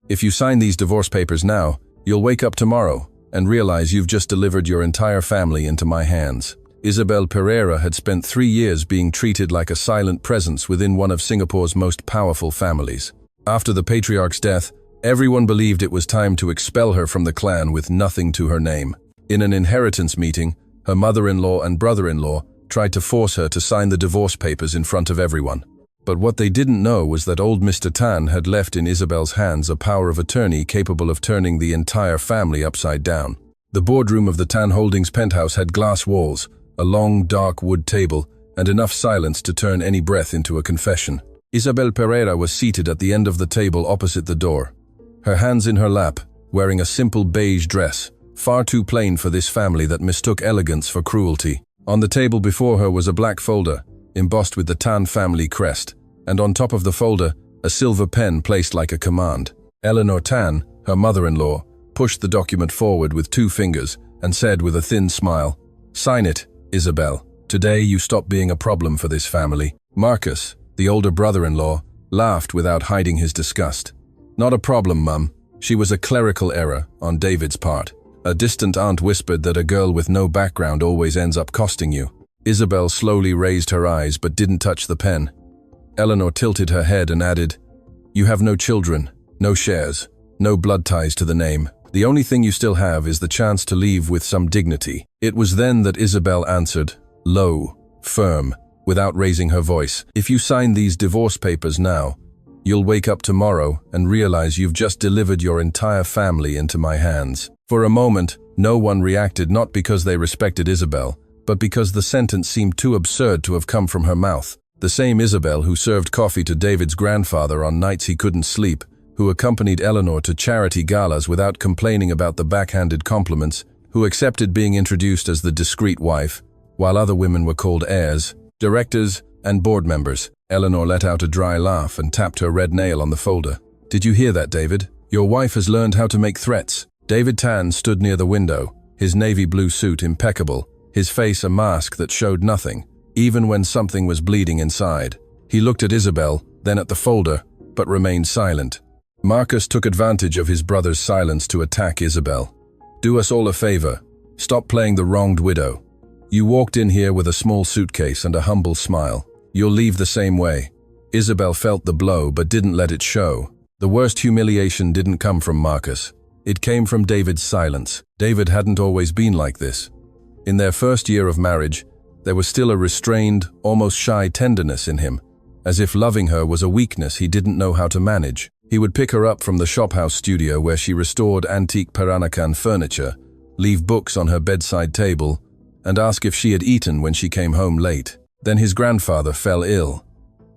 If you sign these divorce papers now, you'll wake up tomorrow and realize you've just delivered your entire family into my hands. Isabel Pereira had spent 3 years being treated like a silent presence within one of Singapore's most powerful families. After the patriarch's death, everyone believed it was time to expel her from the clan with nothing to her name. In an inheritance meeting, her mother-in-law and brother-in-law tried to force her to sign the divorce papers in front of everyone. But what they didn't know was that old Mr. Tan had left in Isabel's hands a power of attorney capable of turning the entire family upside down. The boardroom of the Tan Holdings penthouse had glass walls, a long, dark wood table, and enough silence to turn any breath into a confession. Isabel Pereira was seated at the end of the table opposite the door, her hands in her lap, wearing a simple beige dress, far too plain for this family that mistook elegance for cruelty. On the table before her was a black folder, embossed with the Tan family crest, and on top of the folder, a silver pen placed like a command. Eleanor Tan, her mother-in-law, pushed the document forward with 2 fingers and said with a thin smile, "Sign it, Isabel. Today you stop being a problem for this family." Marcus, the older brother-in-law, laughed without hiding his disgust. "Not a problem, Mum. She was a clerical error on David's part. A distant aunt whispered that a girl with no background always ends up costing you." Isabel slowly raised her eyes but didn't touch the pen. Eleanor tilted her head and added, "You have no children, no shares, no blood ties to the name. The only thing you still have is the chance to leave with some dignity." It was then that Isabel answered, low, firm, without raising her voice, "If you sign these divorce papers now, you'll wake up tomorrow and realize you've just delivered your entire family into my hands." For a moment, no one reacted, not because they respected Isabel, but because the sentence seemed too absurd to have come from her mouth. The same Isabel who served coffee to David's grandfather on nights he couldn't sleep, who accompanied Eleanor to charity galas without complaining about the backhanded compliments, who accepted being introduced as the discreet wife, while other women were called heirs, directors, and board members. Eleanor let out a dry laugh and tapped her red nail on the folder. "Did you hear that, David? Your wife has learned how to make threats." David Tan stood near the window, his navy blue suit impeccable, his face a mask that showed nothing, even when something was bleeding inside. He looked at Isabel, then at the folder, but remained silent. Marcus took advantage of his brother's silence to attack Isabel. "Do us all a favor. Stop playing the wronged widow. You walked in here with a small suitcase and a humble smile. You'll leave the same way." Isabel felt the blow but didn't let it show. The worst humiliation didn't come from Marcus. It came from David's silence. David hadn't always been like this. In their first year of marriage, there was still a restrained, almost shy tenderness in him, as if loving her was a weakness he didn't know how to manage. He would pick her up from the shophouse studio where she restored antique Peranakan furniture, leave books on her bedside table, and ask if she had eaten when she came home late. Then his grandfather fell ill.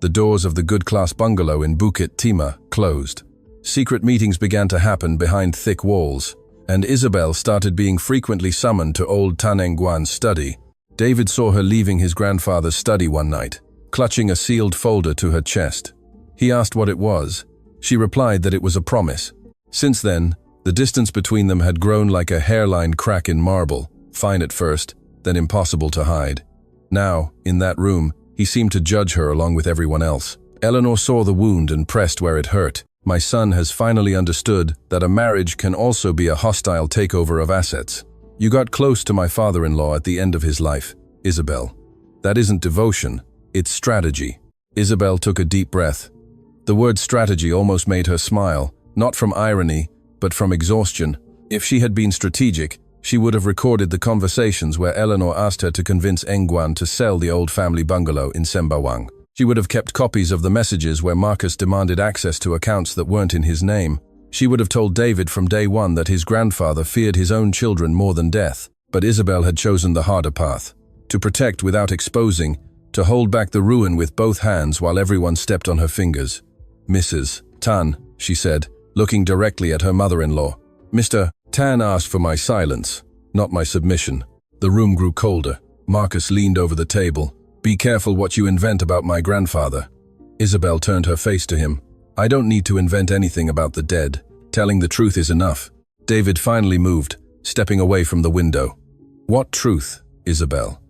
The doors of the good-class bungalow in Bukit Timah closed. Secret meetings began to happen behind thick walls, and Isabel started being frequently summoned to old Tan Eng Guan's study. David saw her leaving his grandfather's study one night, clutching a sealed folder to her chest. He asked what it was. She replied that it was a promise. Since then, the distance between them had grown like a hairline crack in marble, fine at first, then impossible to hide. Now, in that room, he seemed to judge her along with everyone else. Eleanor saw the wound and pressed where it hurt. "My son has finally understood that a marriage can also be a hostile takeover of assets. You got close to my father-in-law at the end of his life, Isabel. That isn't devotion, it's strategy." Isabel took a deep breath. The word strategy almost made her smile, not from irony, but from exhaustion. If she had been strategic, she would have recorded the conversations where Eleanor asked her to convince Eng Guan to sell the old family bungalow in Sembawang. She would have kept copies of the messages where Marcus demanded access to accounts that weren't in his name. She would have told David from day one that his grandfather feared his own children more than death. But Isabel had chosen the harder path. To protect without exposing, to hold back the ruin with both hands while everyone stepped on her fingers. "Mrs. Tan," she said, looking directly at her mother-in-law. "Mr. Tan asked for my silence, not my submission." The room grew colder. Marcus leaned over the table. "Be careful what you invent about my grandfather." Isabel turned her face to him. "I don't need to invent anything about the dead. Telling the truth is enough." David finally moved, stepping away from the window. "What truth, Isabel?"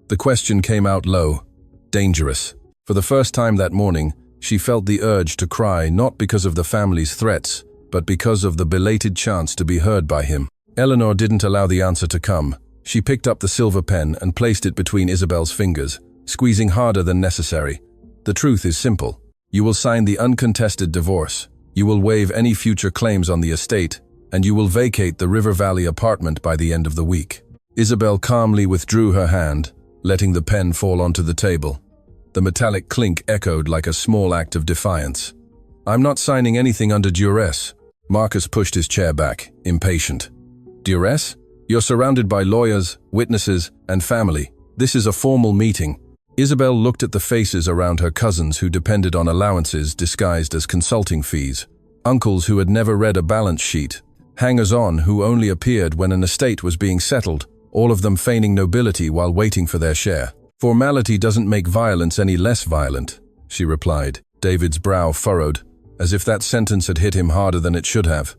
The question came out low. Dangerous. For the first time that morning, she felt the urge to cry, not because of the family's threats, but because of the belated chance to be heard by him. Eleanor didn't allow the answer to come. She picked up the silver pen and placed it between Isabel's fingers, squeezing harder than necessary. The truth is simple. You will sign the uncontested divorce. You will waive any future claims on the estate, and you will vacate the River Valley apartment by the end of the week. Isabel calmly withdrew her hand, letting the pen fall onto the table. The metallic clink echoed like a small act of defiance. I'm not signing anything under duress. Marcus pushed his chair back, impatient. Duress? You're surrounded by lawyers, witnesses, and family. This is a formal meeting. Isabel looked at the faces around her cousins who depended on allowances disguised as consulting fees, uncles who had never read a balance sheet, hangers-on who only appeared when an estate was being settled, all of them feigning nobility while waiting for their share. Formality doesn't make violence any less violent, she replied. David's brow furrowed, as if that sentence had hit him harder than it should have.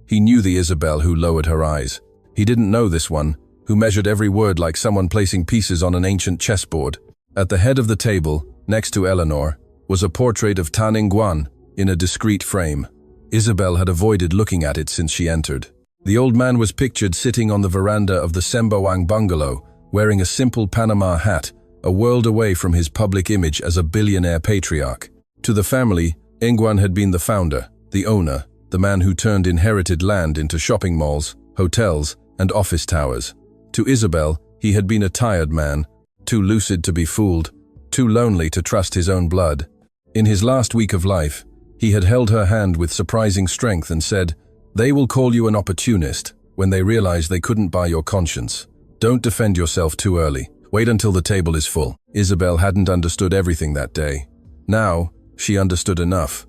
He knew the Isabel who lowered her eyes. He didn't know this one, who measured every word like someone placing pieces on an ancient chessboard. At the head of the table, next to Eleanor, was a portrait of Tan Ingguan in a discreet frame. Isabel had avoided looking at it since she entered. The old man was pictured sitting on the veranda of the Sembawang bungalow, wearing a simple Panama hat, a world away from his public image as a billionaire patriarch. To the family, Ingguan had been the founder, the owner, the man who turned inherited land into shopping malls, hotels, and office towers. To Isabel, he had been a tired man, too lucid to be fooled, too lonely to trust his own blood. In his last week of life, he had held her hand with surprising strength and said, "They will call you an opportunist when they realize they couldn't buy your conscience. Don't defend yourself too early. Wait until the table is full." Isabel hadn't understood everything that day. Now, she understood enough.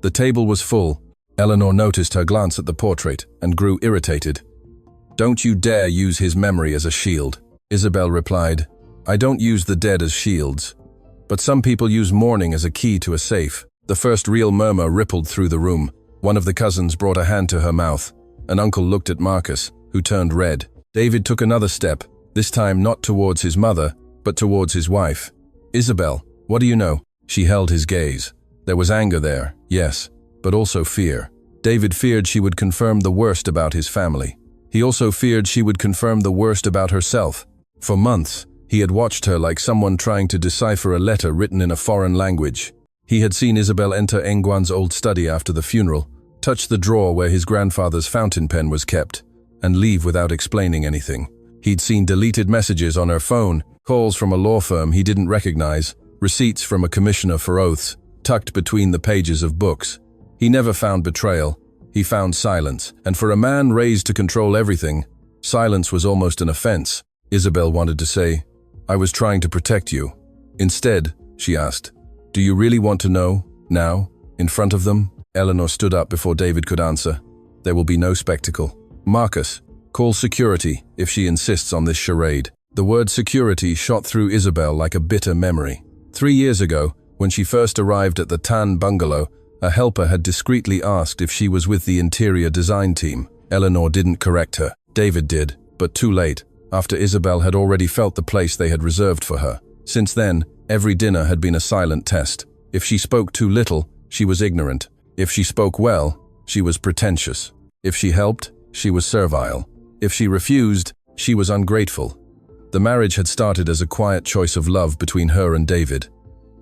The table was full. Eleanor noticed her glance at the portrait and grew irritated. "Don't you dare use his memory as a shield," Isabel replied. "I don't use the dead as shields. But some people use mourning as a key to a safe." The first real murmur rippled through the room. One of the cousins brought a hand to her mouth. An uncle looked at Marcus, who turned red. David took another step, this time not towards his mother, but towards his wife. "Isabel, what do you know?" She held his gaze. There was anger there, yes, but also fear. David feared she would confirm the worst about his family. He also feared she would confirm the worst about herself. For months, he had watched her like someone trying to decipher a letter written in a foreign language. He had seen Isabel enter Ingguan's old study after the funeral, touch the drawer where his grandfather's fountain pen was kept, and leave without explaining anything. He'd seen deleted messages on her phone, calls from a law firm he didn't recognize, receipts from a commissioner for oaths, tucked between the pages of books. He never found betrayal. He found silence, and for a man raised to control everything, silence was almost an offense. Isabel wanted to say, "I was trying to protect you." Instead, she asked, "Do you really want to know, now, in front of them?" Eleanor stood up before David could answer. "There will be no spectacle. Marcus, call security if she insists on this charade." The word security shot through Isabel like a bitter memory. 3 years ago, when she first arrived at the Tan bungalow, a helper had discreetly asked if she was with the interior design team. Eleanor didn't correct her. David did, but too late, after Isabel had already felt the place they had reserved for her. Since then, every dinner had been a silent test. If she spoke too little, she was ignorant. If she spoke well, she was pretentious. If she helped, she was servile. If she refused, she was ungrateful. The marriage had started as a quiet choice of love between her and David.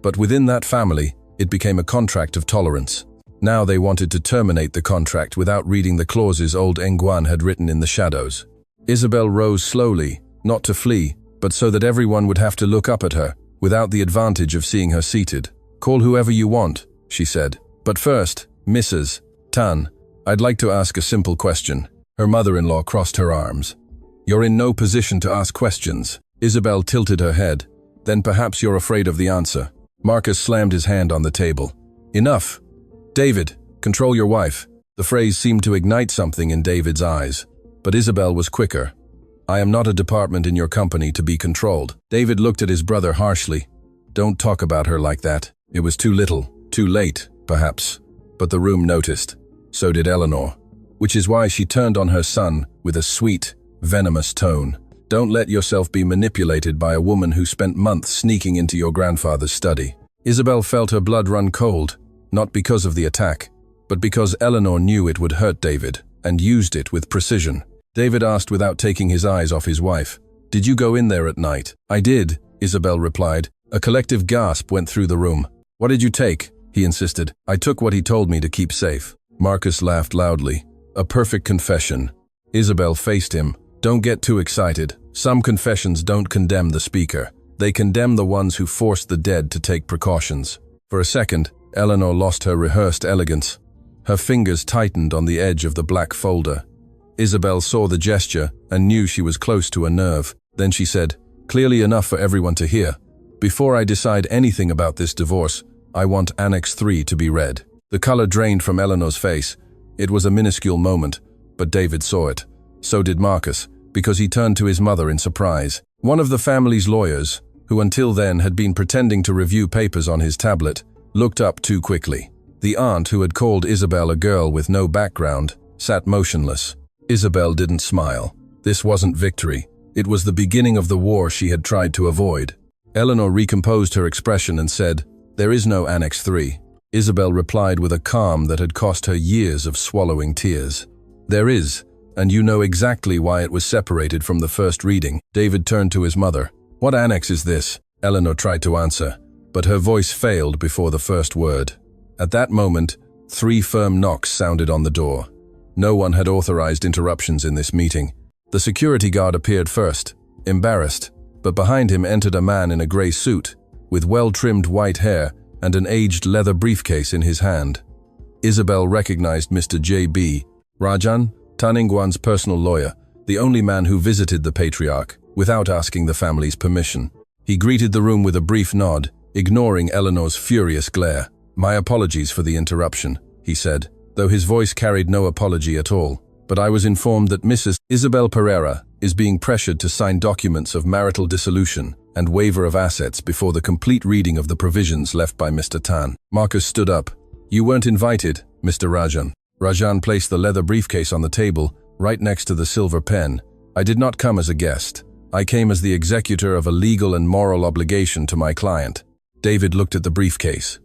But within that family, it became a contract of tolerance. Now they wanted to terminate the contract without reading the clauses old Ingguan had written in the shadows. Isabel rose slowly, not to flee, but so that everyone would have to look up at her, without the advantage of seeing her seated. "Call whoever you want," she said. "But first, Mrs. Tan, I'd like to ask a simple question." Her mother-in-law crossed her arms. "You're in no position to ask questions." Isabel tilted her head. "Then perhaps you're afraid of the answer." Marcus slammed his hand on the table. "Enough. David, control your wife." The phrase seemed to ignite something in David's eyes. But Isabel was quicker. "I am not a department in your company to be controlled." David looked at his brother harshly. "Don't talk about her like that. It was too little, too late, perhaps." But the room noticed. So did Eleanor. Which is why she turned on her son with a sweet, venomous tone. "Don't let yourself be manipulated by a woman who spent months sneaking into your grandfather's study." Isabel felt her blood run cold, not because of the attack, but because Eleanor knew it would hurt David and used it with precision. David asked without taking his eyes off his wife, "Did you go in there at night?" "I did," Isabel replied. A collective gasp went through the room. "What did you take?" he insisted. "I took what he told me to keep safe." Marcus laughed loudly. "A perfect confession." Isabel faced him. "Don't get too excited. Some confessions don't condemn the speaker. They condemn the ones who forced the dead to take precautions." For a second, Eleanor lost her rehearsed elegance. Her fingers tightened on the edge of the black folder. Isabel saw the gesture and knew she was close to a nerve. Then she said, clearly enough for everyone to hear, "Before I decide anything about this divorce, I want Annex 3 to be read." The color drained from Eleanor's face. It was a minuscule moment, but David saw it. So did Marcus, because he turned to his mother in surprise. One of the family's lawyers, who until then had been pretending to review papers on his tablet, looked up too quickly. The aunt, who had called Isabel a girl with no background, sat motionless. Isabel didn't smile. This wasn't victory. It was the beginning of the war she had tried to avoid. Eleanor recomposed her expression and said, "There is no Annex 3. Isabel replied with a calm that had cost her years of swallowing tears. "There is, and you know exactly why it was separated from the first reading." David turned to his mother. "What annex is this?" Eleanor tried to answer, but her voice failed before the first word. At that moment, 3 firm knocks sounded on the door. No one had authorized interruptions in this meeting. The security guard appeared first, embarrassed, but behind him entered a man in a gray suit, with well-trimmed white hair and an aged leather briefcase in his hand. Isabel recognized Mr. J.B. Rajan, Tan Ingwan's personal lawyer, the only man who visited the patriarch, without asking the family's permission. He greeted the room with a brief nod, ignoring Eleanor's furious glare. "My apologies for the interruption," he said, though his voice carried no apology at all. "But I was informed that Mrs. Isabel Pereira is being pressured to sign documents of marital dissolution and waiver of assets before the complete reading of the provisions left by Mr. Tan." Marcus stood up. "You weren't invited, Mr. Rajan." Rajan placed the leather briefcase on the table, right next to the silver pen. "I did not come as a guest. I came as the executor of a legal and moral obligation to my client." David looked at the briefcase.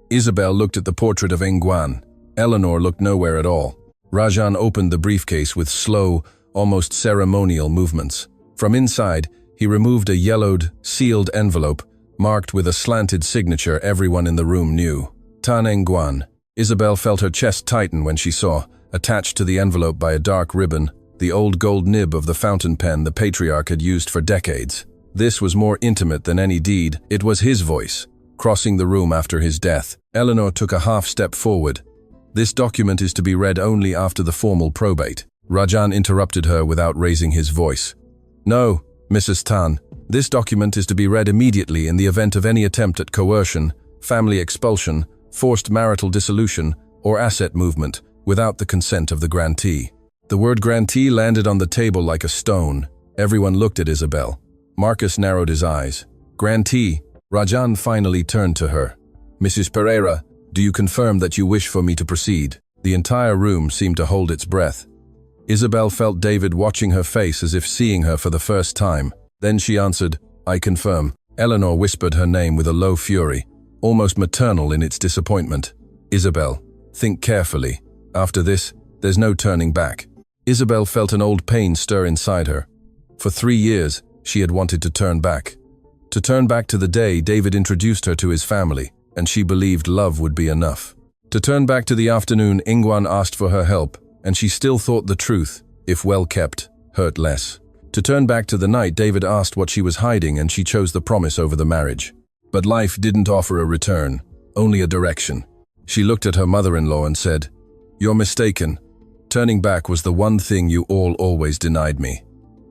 Isabel looked at the portrait of Ingwan. Eleanor looked nowhere at all. Rajan opened the briefcase with slow, almost ceremonial movements. From inside, he removed a yellowed, sealed envelope, marked with a slanted signature everyone in the room knew. Tan Ingwan. Isabel felt her chest tighten when she saw, attached to the envelope by a dark ribbon, the old gold nib of the fountain pen the patriarch had used for decades. This was more intimate than any deed. It was his voice, crossing the room after his death. Eleanor took a half step forward. "This document is to be read only after the formal probate." Rajan interrupted her without raising his voice. "No, Mrs. Tan. This document is to be read immediately in the event of any attempt at coercion, family expulsion, forced marital dissolution, or asset movement, without the consent of the grantee." The word grantee landed on the table like a stone. Everyone looked at Isabel. Marcus narrowed his eyes. "Grantee." Rajan finally turned to her. "Mrs. Pereira, do you confirm that you wish for me to proceed?" The entire room seemed to hold its breath. Isabel felt David watching her face as if seeing her for the first time. Then she answered, "I confirm." Eleanor whispered her name with a low fury, almost maternal in its disappointment. "Isabel, think carefully. After this, there's no turning back." Isabel felt an old pain stir inside her. For 3 years, she had wanted to turn back. To turn back to the day David introduced her to his family, and she believed love would be enough. To turn back to the afternoon Ingwan asked for her help, and she still thought the truth, if well kept, hurt less. To turn back to the night David asked what she was hiding, and she chose the promise over the marriage. But life didn't offer a return, only a direction. She looked at her mother-in-law and said, "You're mistaken. Turning back was the one thing you all always denied me.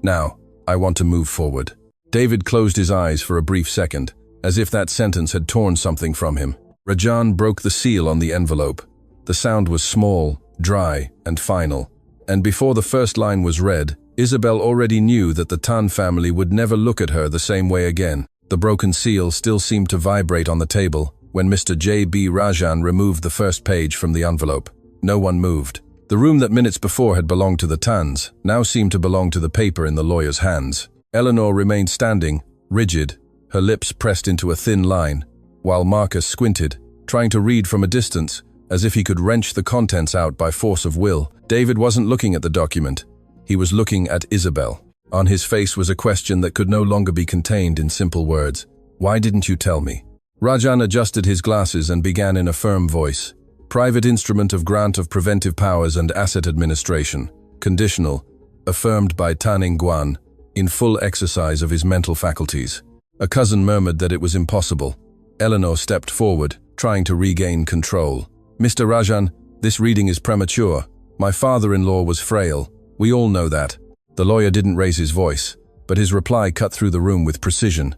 Now, I want to move forward." David closed his eyes for a brief second, as if that sentence had torn something from him. Rajan broke the seal on the envelope. The sound was small, dry, and final. And before the first line was read, Isabel already knew that the Tan family would never look at her the same way again. The broken seal still seemed to vibrate on the table when Mr. J.B. Rajan removed the first page from the envelope. No one moved. The room that minutes before had belonged to the Tans now seemed to belong to the paper in the lawyer's hands. Eleanor remained standing, rigid, her lips pressed into a thin line, while Marcus squinted, trying to read from a distance, as if he could wrench the contents out by force of will. David wasn't looking at the document. He was looking at Isabel. On his face was a question that could no longer be contained in simple words. Why didn't you tell me? Rajan adjusted his glasses and began in a firm voice. Private instrument of grant of preventive powers and asset administration. Conditional. Affirmed by Tan Ingguan, in full exercise of his mental faculties. A cousin murmured that it was impossible. Eleanor stepped forward, trying to regain control. Mr. Rajan, this reading is premature. My father-in-law was frail. We all know that. The lawyer didn't raise his voice, but his reply cut through the room with precision.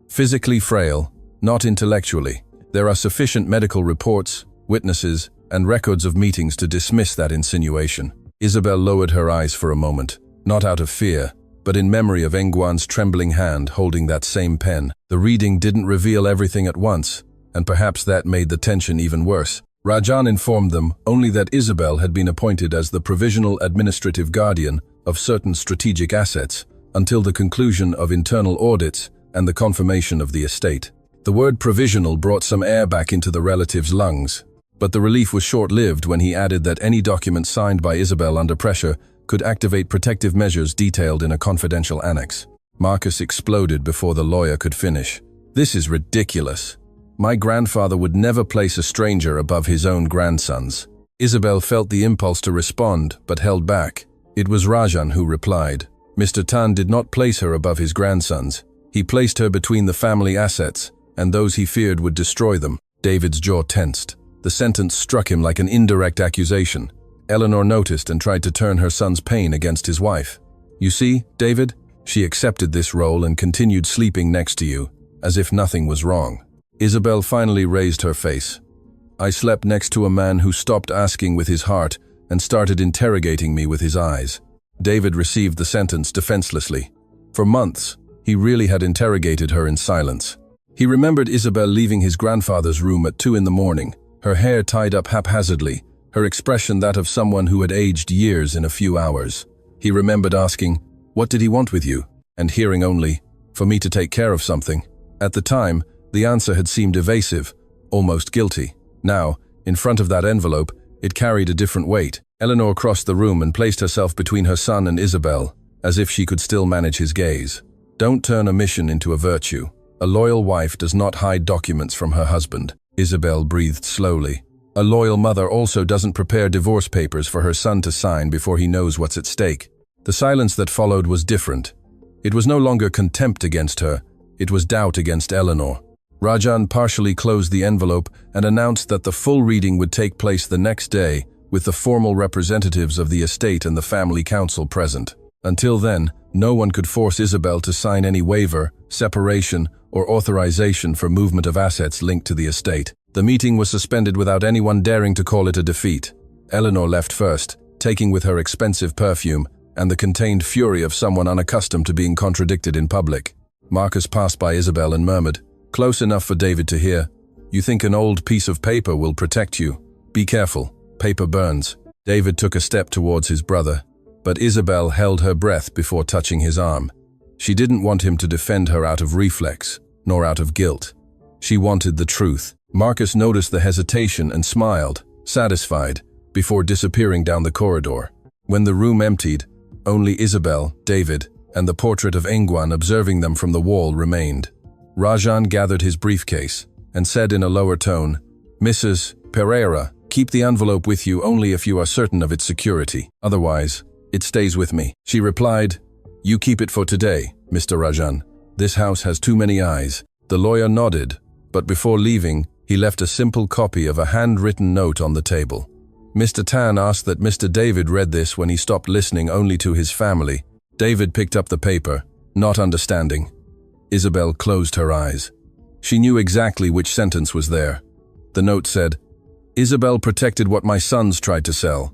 Physically frail, not intellectually. There are sufficient medical reports, witnesses, and records of meetings to dismiss that insinuation. Isabel lowered her eyes for a moment, not out of fear, but in memory of Ingguan's trembling hand holding that same pen. The reading didn't reveal everything at once, and perhaps that made the tension even worse. Rajan informed them only that Isabel had been appointed as the provisional administrative guardian of certain strategic assets until the conclusion of internal audits and the confirmation of the estate. The word provisional brought some air back into the relative's lungs, but the relief was short-lived when he added that any document signed by Isabel under pressure could activate protective measures detailed in a confidential annex. Marcus exploded before the lawyer could finish. This is ridiculous. My grandfather would never place a stranger above his own grandsons. Isabel felt the impulse to respond, but held back. It was Rajan who replied. Mr. Tan did not place her above his grandsons. He placed her between the family assets and those he feared would destroy them. David's jaw tensed. The sentence struck him like an indirect accusation. Eleanor noticed and tried to turn her son's pain against his wife. You see, David, she accepted this role and continued sleeping next to you, as if nothing was wrong. Isabel finally raised her face. I slept next to a man who stopped asking with his heart and started interrogating me with his eyes. David received the sentence defenselessly. For months, he really had interrogated her in silence. He remembered Isabel leaving his grandfather's room at 2 a.m, her hair tied up haphazardly, her expression that of someone who had aged years in a few hours. He remembered asking, "What did he want with you?" and hearing only, "For me to take care of something." At the time, the answer had seemed evasive, almost guilty. Now, in front of that envelope, it carried a different weight. Eleanor crossed the room and placed herself between her son and Isabel, as if she could still manage his gaze. Don't turn a mission into a virtue. A loyal wife does not hide documents from her husband. Isabel breathed slowly. A loyal mother also doesn't prepare divorce papers for her son to sign before he knows what's at stake. The silence that followed was different. It was no longer contempt against her, it was doubt against Eleanor. Rajan partially closed the envelope and announced that the full reading would take place the next day, with the formal representatives of the estate and the family council present. Until then, no one could force Isabel to sign any waiver, separation, or authorization for movement of assets linked to the estate. The meeting was suspended without anyone daring to call it a defeat. Eleanor left first, taking with her expensive perfume and the contained fury of someone unaccustomed to being contradicted in public. Marcus passed by Isabel and murmured, close enough for David to hear, "You think an old piece of paper will protect you? Be careful, paper burns." David took a step towards his brother, but Isabel held her breath before touching his arm. She didn't want him to defend her out of reflex, nor out of guilt. She wanted the truth. Marcus noticed the hesitation and smiled, satisfied, before disappearing down the corridor. When the room emptied, only Isabel, David, and the portrait of Ingguan observing them from the wall remained. Rajan gathered his briefcase and said in a lower tone, "Mrs. Pereira, keep the envelope with you only if you are certain of its security. Otherwise, it stays with me." She replied, "You keep it for today, Mr. Rajan. This house has too many eyes." The lawyer nodded, but before leaving, he left a simple copy of a handwritten note on the table. Mr. Tan asked that Mr. David read this when he stopped listening only to his family. David picked up the paper, not understanding. Isabel closed her eyes. She knew exactly which sentence was there. The note said, "Isabel protected what my sons tried to sell."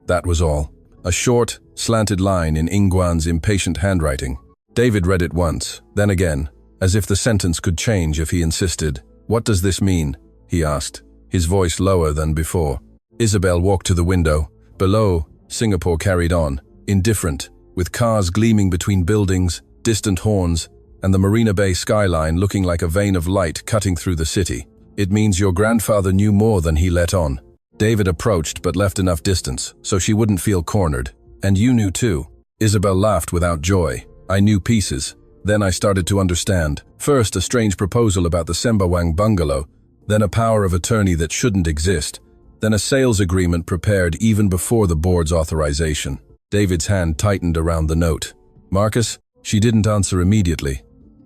That was all. A short, slanted line in Ingguan's impatient handwriting. David read it once, then again, as if the sentence could change if he insisted. "What does this mean?" he asked, his voice lower than before. Isabel walked to the window. Below, Singapore carried on, indifferent, with cars gleaming between buildings, distant horns, and the Marina Bay skyline looking like a vein of light cutting through the city. "It means your grandfather knew more than he let on." David approached but left enough distance so she wouldn't feel cornered. And you knew too. Isabel laughed without joy. I knew pieces. Then I started to understand. First, a strange proposal about the Sembawang bungalow, then a power of attorney that shouldn't exist, then a sales agreement prepared even before the board's authorization. David's hand tightened around the note. Marcus? She didn't answer immediately.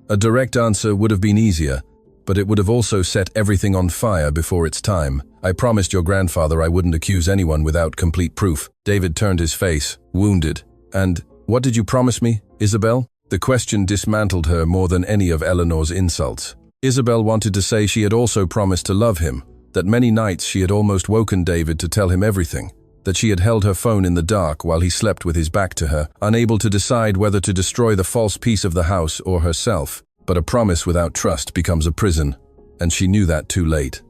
A direct answer would have been easier, but it would have also set everything on fire before its time. I promised your grandfather I wouldn't accuse anyone without complete proof. David turned his face, wounded. And, what did you promise me, Isabel? The question dismantled her more than any of Eleanor's insults. Isabel wanted to say she had also promised to love him, that many nights she had almost woken David to tell him everything, that she had held her phone in the dark while he slept with his back to her, unable to decide whether to destroy the false peace of the house or herself. But a promise without trust becomes a prison, and she knew that too late.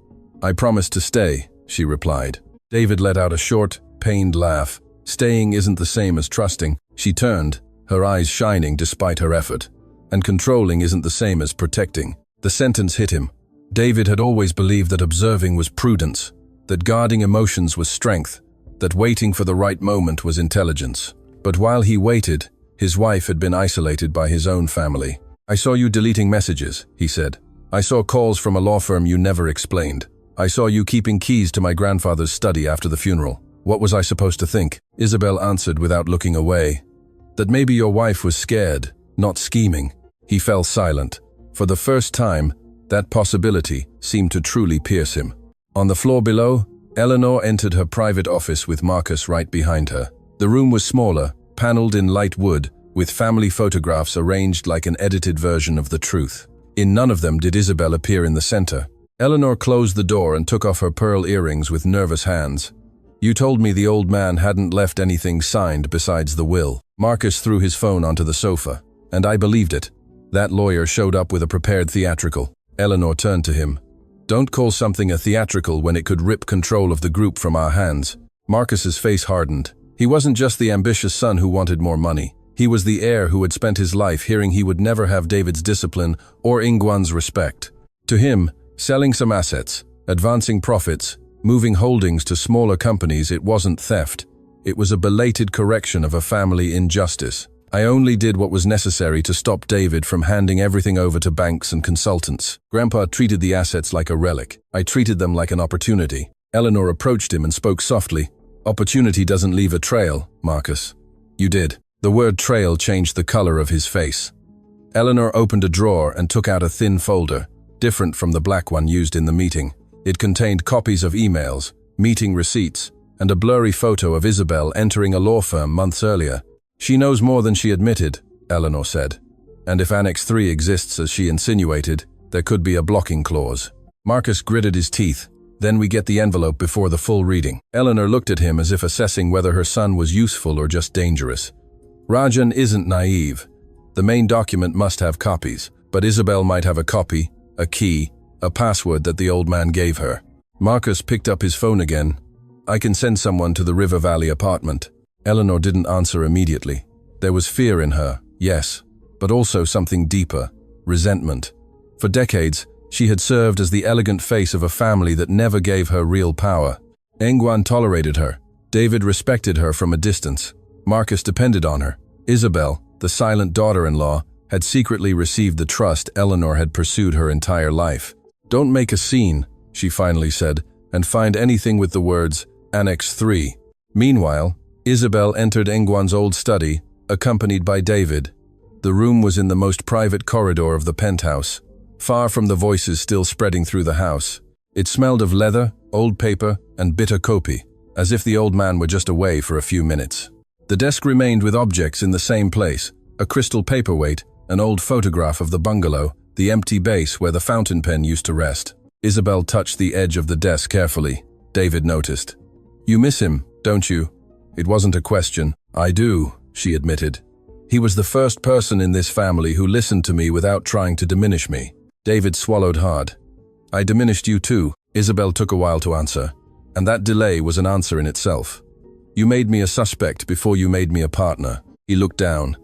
I promised to stay, she replied. David let out a short, pained laugh. Staying isn't the same as trusting. She turned, her eyes shining despite her effort. And controlling isn't the same as protecting. The sentence hit him. David had always believed that observing was prudence, that guarding emotions was strength, that waiting for the right moment was intelligence. But while he waited, his wife had been isolated by his own family. I saw you deleting messages, he said. I saw calls from a law firm you never explained. I saw you keeping keys to my grandfather's study after the funeral. What was I supposed to think? Isabel answered without looking away. That maybe your wife was scared, not scheming. He fell silent. For the first time, that possibility seemed to truly pierce him. On the floor below, Eleanor entered her private office with Marcus right behind her. The room was smaller, paneled in light wood, with family photographs arranged like an edited version of the truth. In none of them did Isabel appear in the center. Eleanor closed the door and took off her pearl earrings with nervous hands. You told me the old man hadn't left anything signed besides the will. Marcus threw his phone onto the sofa, and I believed it. That lawyer showed up with a prepared theatrical. Eleanor turned to him. Don't call something a theatrical when it could rip control of the group from our hands. Marcus's face hardened. He wasn't just the ambitious son who wanted more money. He was the heir who had spent his life hearing he would never have David's discipline or Ingwan's respect. To him, selling some assets, advancing profits, moving holdings to smaller companies, it wasn't theft. It was a belated correction of a family injustice. I only did what was necessary to stop David from handing everything over to banks and consultants. Grandpa treated the assets like a relic. I treated them like an opportunity. Eleanor approached him and spoke softly. Opportunity doesn't leave a trail, Marcus. You did. The word trail changed the color of his face. Eleanor opened a drawer and took out a thin folder, different from the black one used in the meeting. It contained copies of emails, meeting receipts, and a blurry photo of Isabel entering a law firm months earlier. She knows more than she admitted, Eleanor said. And if Annex 3 exists as she insinuated, there could be a blocking clause. Marcus gritted his teeth. Then we get the envelope before the full reading. Eleanor looked at him as if assessing whether her son was useful or just dangerous. Rajan isn't naive. The main document must have copies, but Isabel might have a copy, a key, a password that the old man gave her. Marcus picked up his phone again. I can send someone to the River Valley apartment. Eleanor didn't answer immediately. There was fear in her, yes, but also something deeper, resentment. For decades, she had served as the elegant face of a family that never gave her real power. Ingwan tolerated her. David respected her from a distance. Marcus depended on her. Isabel, the silent daughter-in-law, had secretly received the trust Eleanor had pursued her entire life. Don't make a scene, she finally said, and find anything with the words, Annex 3. Meanwhile, Isabel entered Ingwan's old study, accompanied by David. The room was in the most private corridor of the penthouse, far from the voices still spreading through the house. It smelled of leather, old paper, and bitter kopi, as if the old man were just away for a few minutes. The desk remained with objects in the same place, a crystal paperweight, an old photograph of the bungalow, the empty base where the fountain pen used to rest. Isabel touched the edge of the desk carefully. David noticed. You miss him, don't you? It wasn't a question. I do, she admitted. He was the first person in this family who listened to me without trying to diminish me. David swallowed hard. I diminished you too. Isabel took a while to answer, and that delay was an answer in itself. You made me a suspect before you made me a partner. He looked down.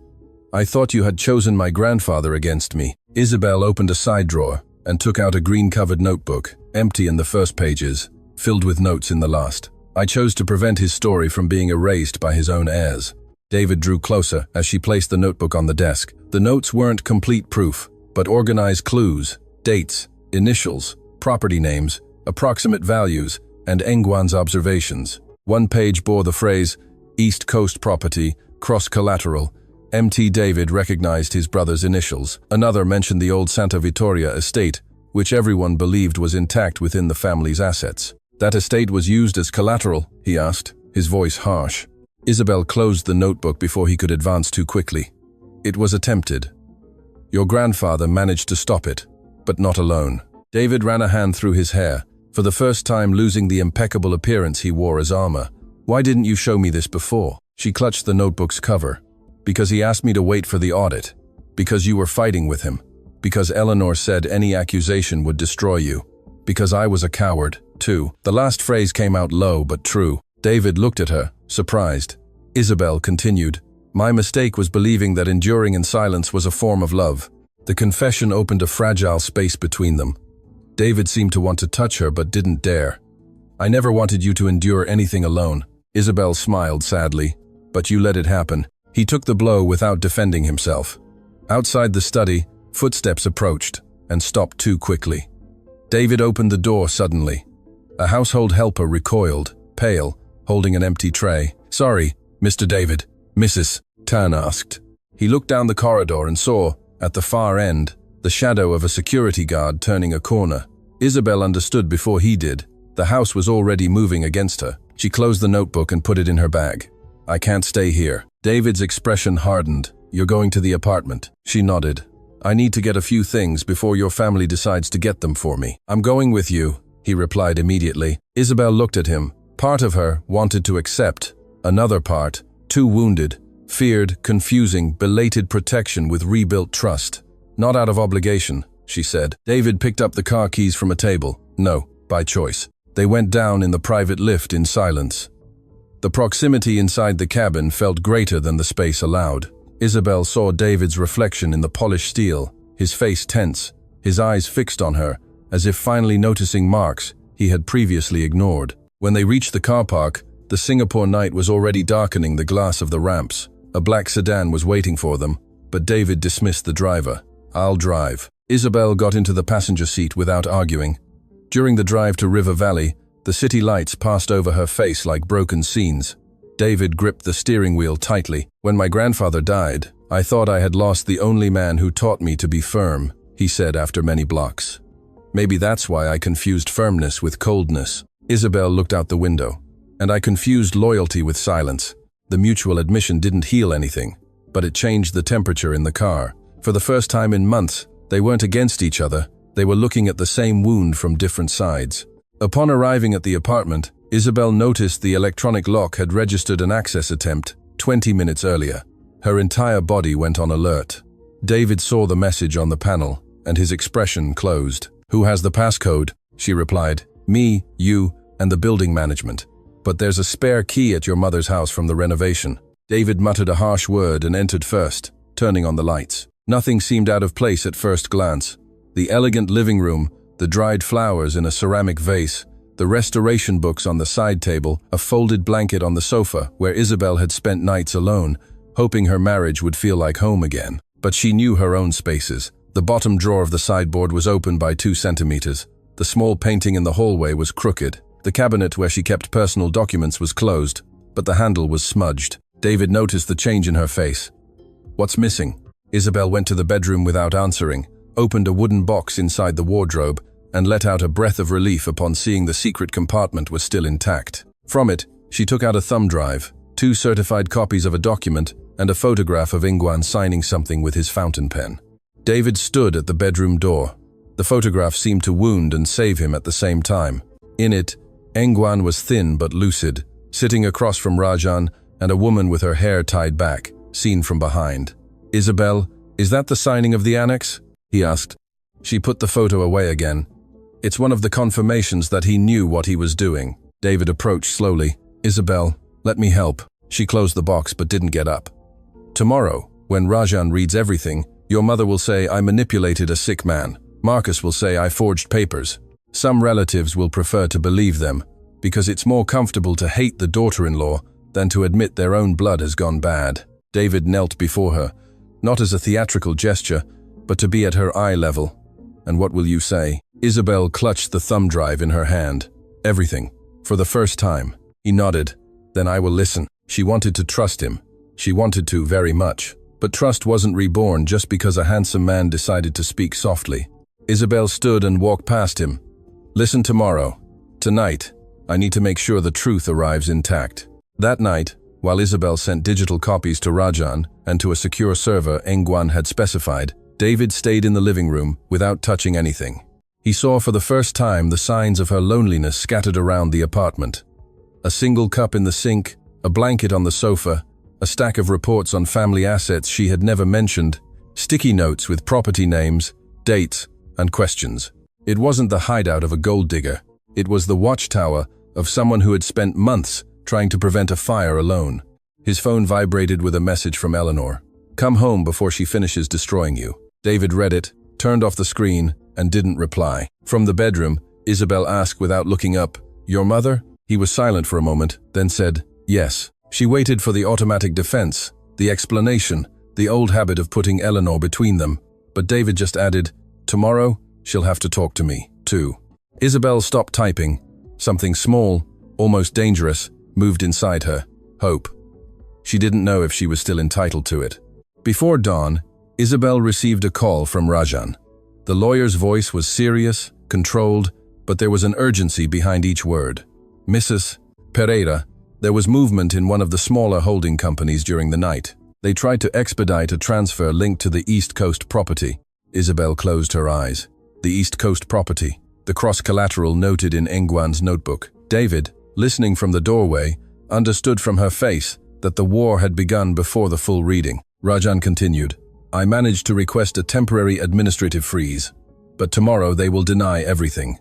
I thought you had chosen my grandfather against me. Isabel opened a side drawer and took out a green-covered notebook, empty in the first pages. filled with notes in the last. I chose to prevent his story from being erased by his own heirs. David drew closer as she placed the notebook on the desk. The notes weren't complete proof, but organized clues, dates, initials, property names, approximate values, and Engwan's observations. One page bore the phrase, East Coast Property, Cross-Collateral. MT David recognized his brother's initials. Another mentioned the old Santa Vittoria estate, which everyone believed was intact within the family's assets. That estate was used as collateral, he asked, his voice harsh. Isabel closed the notebook before he could advance too quickly. It was attempted. Your grandfather managed to stop it, but not alone. David ran a hand through his hair, for the first time losing the impeccable appearance he wore as armor. Why didn't you show me this before? She clutched the notebook's cover. Because he asked me to wait for the audit. Because you were fighting with him. Because Eleanor said any accusation would destroy you. Because I was a coward, too. The last phrase came out low but true. David looked at her, surprised. Isabel continued, My mistake was believing that enduring in silence was a form of love. The confession opened a fragile space between them. David seemed to want to touch her but didn't dare. I never wanted you to endure anything alone. Isabel smiled sadly, but you let it happen. He took the blow without defending himself. Outside the study, footsteps approached and stopped too quickly. David opened the door suddenly. A household helper recoiled, pale, holding an empty tray. Sorry, Mr. David, Mrs. Tan asked. He looked down the corridor and saw, at the far end, the shadow of a security guard turning a corner. Isabel understood before he did. The house was already moving against her. She closed the notebook and put it in her bag. I can't stay here. David's expression hardened. You're going to the apartment. She nodded. I need to get a few things before your family decides to get them for me. I'm going with you, he replied immediately. Isabel looked at him. Part of her wanted to accept. Another part, too wounded, feared, confusing, belated protection with rebuilt trust. Not out of obligation, she said. David picked up the car keys from a table. No, by choice. They went down in the private lift in silence. The proximity inside the cabin felt greater than the space allowed. Isabel saw David's reflection in the polished steel, his face tense, his eyes fixed on her, as if finally noticing marks he had previously ignored. When they reached the car park, the Singapore night was already darkening the glass of the ramps. A black sedan was waiting for them, but David dismissed the driver. I'll drive. Isabel got into the passenger seat without arguing. During the drive to River Valley, the city lights passed over her face like broken scenes. David gripped the steering wheel tightly. When my grandfather died, I thought I had lost the only man who taught me to be firm, he said after many blocks. Maybe that's why I confused firmness with coldness. Isabel looked out the window. And I confused loyalty with silence. The mutual admission didn't heal anything, but it changed the temperature in the car. For the first time in months, they weren't against each other. They were looking at the same wound from different sides. Upon arriving at the apartment, Isabel noticed the electronic lock had registered an access attempt 20 minutes earlier. Her entire body went on alert. David saw the message on the panel, and his expression closed. Who has the passcode? She replied. Me, you, and the building management. But there's a spare key at your mother's house from the renovation. David muttered a harsh word and entered first, turning on the lights. Nothing seemed out of place at first glance. The elegant living room, the dried flowers in a ceramic vase, the restoration books on the side table, a folded blanket on the sofa where Isabel had spent nights alone, hoping her marriage would feel like home again. But she knew her own spaces. The bottom drawer of the sideboard was open by 2 centimeters. The small painting in the hallway was crooked. The cabinet where she kept personal documents was closed, but the handle was smudged. David noticed the change in her face. What's missing? Isabel went to the bedroom without answering, opened a wooden box inside the wardrobe, and let out a breath of relief upon seeing the secret compartment was still intact. From it, she took out a thumb drive, 2 certified copies of a document, and a photograph of Engwan signing something with his fountain pen. David stood at the bedroom door. The photograph seemed to wound and save him at the same time. In it, Engwan was thin but lucid, sitting across from Rajan and a woman with her hair tied back, seen from behind. Isabel, is that the signing of the annex? He asked. She put the photo away again. It's one of the confirmations that he knew what he was doing. David approached slowly. Isabel, let me help. She closed the box but didn't get up. Tomorrow, when Rajan reads everything, your mother will say I manipulated a sick man. Marcus will say I forged papers. Some relatives will prefer to believe them, because it's more comfortable to hate the daughter-in-law than to admit their own blood has gone bad. David knelt before her, not as a theatrical gesture, but to be at her eye level. And what will you say? Isabel clutched the thumb drive in her hand. Everything. For the first time. He nodded. Then I will listen. She wanted to trust him. She wanted to very much. But trust wasn't reborn just because a handsome man decided to speak softly. Isabel stood and walked past him. Listen tomorrow. Tonight. I need to make sure the truth arrives intact. That night, while Isabel sent digital copies to Rajan and to a secure server Engwan had specified, David stayed in the living room without touching anything. He saw for the first time the signs of her loneliness scattered around the apartment. A single cup in the sink, a blanket on the sofa, a stack of reports on family assets she had never mentioned, sticky notes with property names, dates, and questions. It wasn't the hideout of a gold digger. It was the watchtower of someone who had spent months trying to prevent a fire alone. His phone vibrated with a message from Eleanor. Come home before she finishes destroying you. David read it, turned off the screen, and didn't reply. From the bedroom, Isabel asked without looking up, Your mother? He was silent for a moment, then said, Yes. She waited for the automatic defense, the explanation, the old habit of putting Eleanor between them. But David just added, Tomorrow, she'll have to talk to me, too. Isabel stopped typing. Something small, almost dangerous, moved inside her. Hope. She didn't know if she was still entitled to it. Before dawn, Isabel received a call from Rajan. The lawyer's voice was serious, controlled, but there was an urgency behind each word. Mrs. Pereira, there was movement in one of the smaller holding companies during the night. They tried to expedite a transfer linked to the East Coast property. Isabel closed her eyes. The East Coast property, the cross-collateral noted in Engwan's notebook. David, listening from the doorway, understood from her face that the war had begun before the full reading. Rajan continued, I managed to request a temporary administrative freeze, but tomorrow they will deny everything.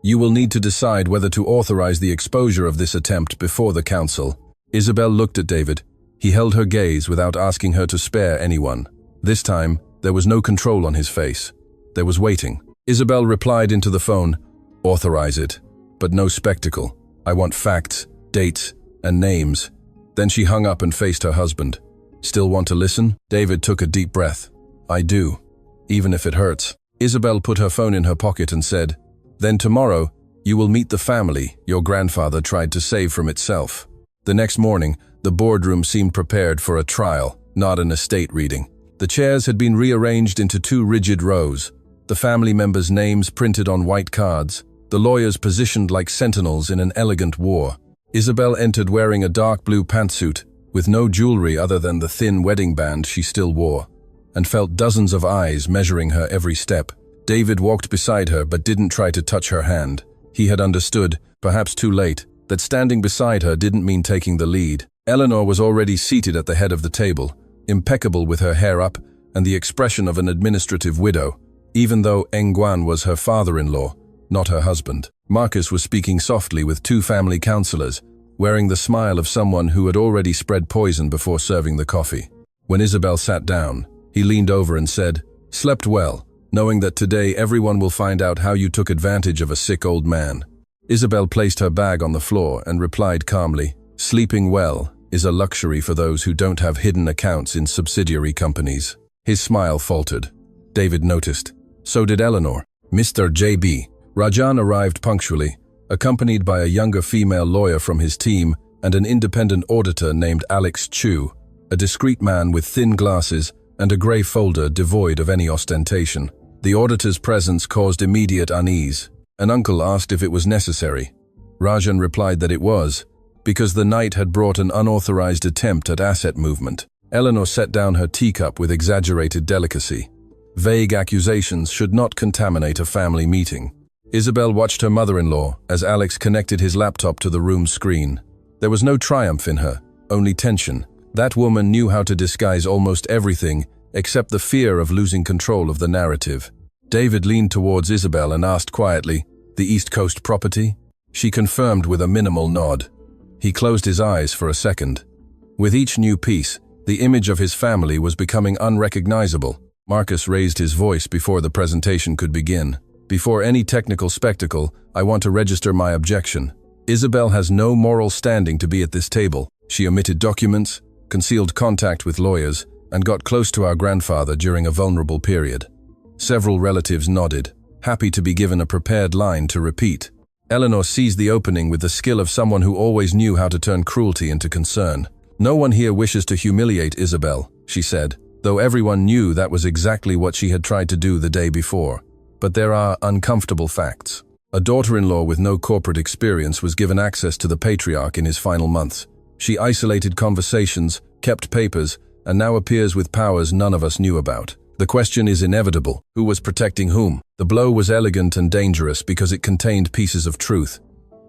You will need to decide whether to authorize the exposure of this attempt before the council. Isabel looked at David. He held her gaze without asking her to spare anyone. This time, there was no control on his face. There was waiting. Isabel replied into the phone, Authorize it, but no spectacle. I want facts, dates, and names. Then she hung up and faced her husband. Still want to listen? David took a deep breath. I do, even if it hurts. Isabel put her phone in her pocket and said, Then tomorrow, you will meet the family your grandfather tried to save from itself. The next morning, the boardroom seemed prepared for a trial, not an estate reading. The chairs had been rearranged into two rigid rows, the family members' names printed on white cards, the lawyers positioned like sentinels in an elegant war. Isabel entered wearing a dark blue pantsuit, with no jewelry other than the thin wedding band she still wore, and felt dozens of eyes measuring her every step. David walked beside her but didn't try to touch her hand. He had understood, perhaps too late, that standing beside her didn't mean taking the lead. Eleanor was already seated at the head of the table, impeccable with her hair up and the expression of an administrative widow, even though Engwan was her father-in-law, not her husband. Marcus was speaking softly with two family counselors, wearing the smile of someone who had already spread poison before serving the coffee. When Isabel sat down, he leaned over and said, Slept well, knowing that today everyone will find out how you took advantage of a sick old man. Isabel placed her bag on the floor and replied calmly, Sleeping well is a luxury for those who don't have hidden accounts in subsidiary companies. His smile faltered. David noticed. So did Eleanor. Mr. J.B. Rajan arrived punctually, accompanied by a younger female lawyer from his team and an independent auditor named Alex Chu, a discreet man with thin glasses and a grey folder devoid of any ostentation. The auditor's presence caused immediate unease. An uncle asked if it was necessary. Rajan replied that it was, because the night had brought an unauthorized attempt at asset movement. Eleanor set down her teacup with exaggerated delicacy. Vague accusations should not contaminate a family meeting. Isabel watched her mother-in-law as Alex connected his laptop to the room's screen. There was no triumph in her, only tension. That woman knew how to disguise almost everything except the fear of losing control of the narrative. David leaned towards Isabel and asked quietly, The East Coast property? She confirmed with a minimal nod. He closed his eyes for a second. With each new piece, the image of his family was becoming unrecognizable. Marcus raised his voice before the presentation could begin. Before any technical spectacle, I want to register my objection. Isabel has no moral standing to be at this table. She omitted documents, concealed contact with lawyers, and got close to our grandfather during a vulnerable period. Several relatives nodded, happy to be given a prepared line to repeat. Eleanor seized the opening with the skill of someone who always knew how to turn cruelty into concern. "No one here wishes to humiliate Isabel," she said, though everyone knew that was exactly what she had tried to do the day before. But there are uncomfortable facts. A daughter-in-law with no corporate experience was given access to the patriarch in his final months. She isolated conversations, kept papers, and now appears with powers none of us knew about. The question is inevitable. Who was protecting whom? The blow was elegant and dangerous because it contained pieces of truth.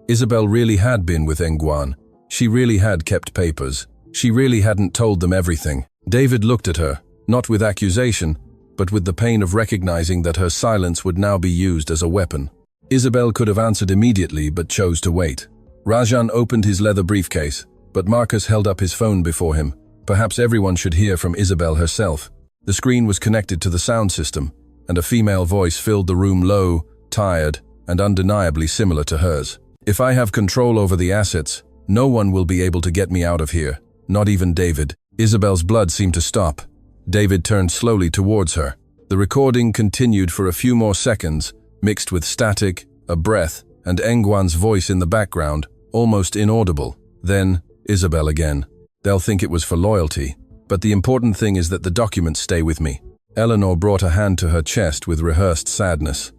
Isabel really had been with Nguyen. She really had kept papers. She really hadn't told them everything. David looked at her, not with accusation, but with the pain of recognizing that her silence would now be used as a weapon. Isabel could have answered immediately but chose to wait. Rajan opened his leather briefcase, but Marcus held up his phone before him. Perhaps everyone should hear from Isabel herself. The screen was connected to the sound system, and a female voice filled the room, low, tired, and undeniably similar to hers. "If I have control over the assets, no one will be able to get me out of here, not even David." Isabel's blood seemed to stop. David turned slowly towards her. The recording continued for a few more seconds, mixed with static, a breath, and Nguyen's voice in the background, almost inaudible. Then, Isabel again. "They'll think it was for loyalty. But the important thing is that the documents stay with me." Eleanor brought a hand to her chest with rehearsed sadness.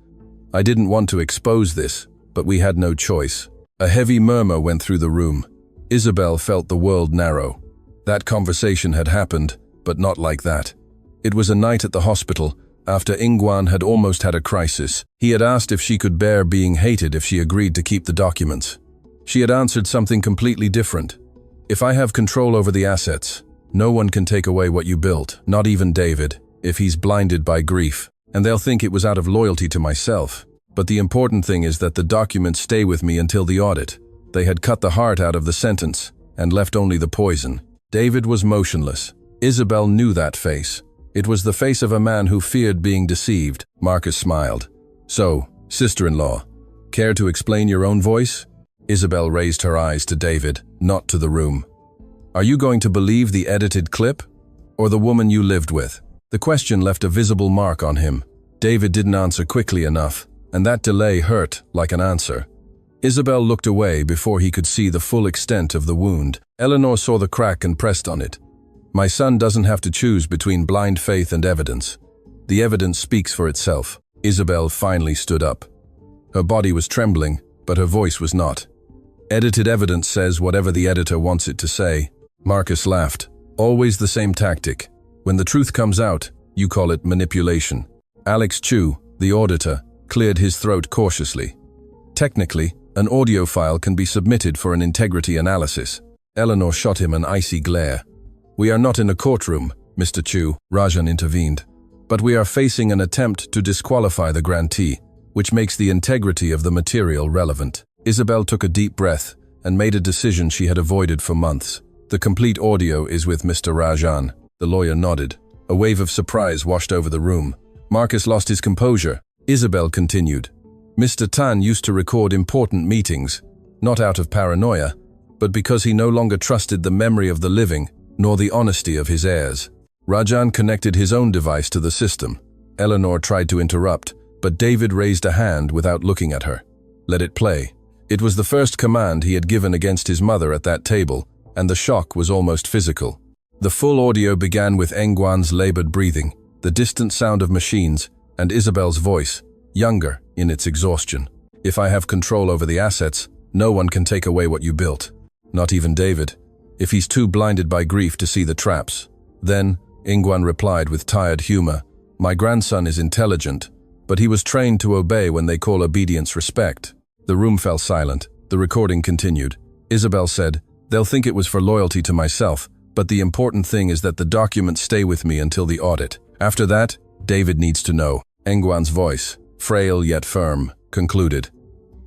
"I didn't want to expose this, but we had no choice." A heavy murmur went through the room. Isabel felt the world narrow. That conversation had happened, but not like that. It was a night at the hospital, after Nguyen had almost had a crisis. He had asked if she could bear being hated if she agreed to keep the documents. She had answered something completely different. "If I have control over the assets, no one can take away what you built, not even David, if he's blinded by grief. And they'll think it was out of loyalty to myself. But the important thing is that the documents stay with me until the audit." They had cut the heart out of the sentence and left only the poison. David was motionless. Isabel knew that face. It was the face of a man who feared being deceived. Marcus smiled. "So, sister-in-law, care to explain your own voice?" Isabel raised her eyes to David, not to the room. "Are you going to believe the edited clip? Or the woman you lived with?" The question left a visible mark on him. David didn't answer quickly enough, and that delay hurt like an answer. Isabel looked away before he could see the full extent of the wound. Eleanor saw the crack and pressed on it. "My son doesn't have to choose between blind faith and evidence. The evidence speaks for itself." Isabel finally stood up. Her body was trembling, but her voice was not. "Edited evidence says whatever the editor wants it to say." Marcus laughed. "Always the same tactic. When the truth comes out, you call it manipulation." Alex Chu, the auditor, cleared his throat cautiously. "Technically, an audio file can be submitted for an integrity analysis." Eleanor shot him an icy glare. "We are not in a courtroom, Mr. Chu," Rajan intervened. "But we are facing an attempt to disqualify the grantee, which makes the integrity of the material relevant." Isabel took a deep breath and made a decision she had avoided for months. "The complete audio is with Mr. Rajan." The lawyer nodded. A wave of surprise washed over the room. Marcus lost his composure. Isabel continued. "Mr. Tan used to record important meetings, not out of paranoia, but because he no longer trusted the memory of the living, nor the honesty of his heirs." Rajan connected his own device to the system. Eleanor tried to interrupt, but David raised a hand without looking at her. "Let it play." It was the first command he had given against his mother at that table, and the shock was almost physical. The full audio began with Nguyen's labored breathing, the distant sound of machines, and Isabel's voice, younger in its exhaustion. "If I have control over the assets, no one can take away what you built. Not even David, if he's too blinded by grief to see the traps." Then, Nguyen replied with tired humor, "My grandson is intelligent, but he was trained to obey when they call obedience respect." The room fell silent. The recording continued. Isabel said, "They'll think it was for loyalty to myself, but the important thing is that the documents stay with me until the audit. After that, David needs to know." Nguyen's voice, frail yet firm, concluded.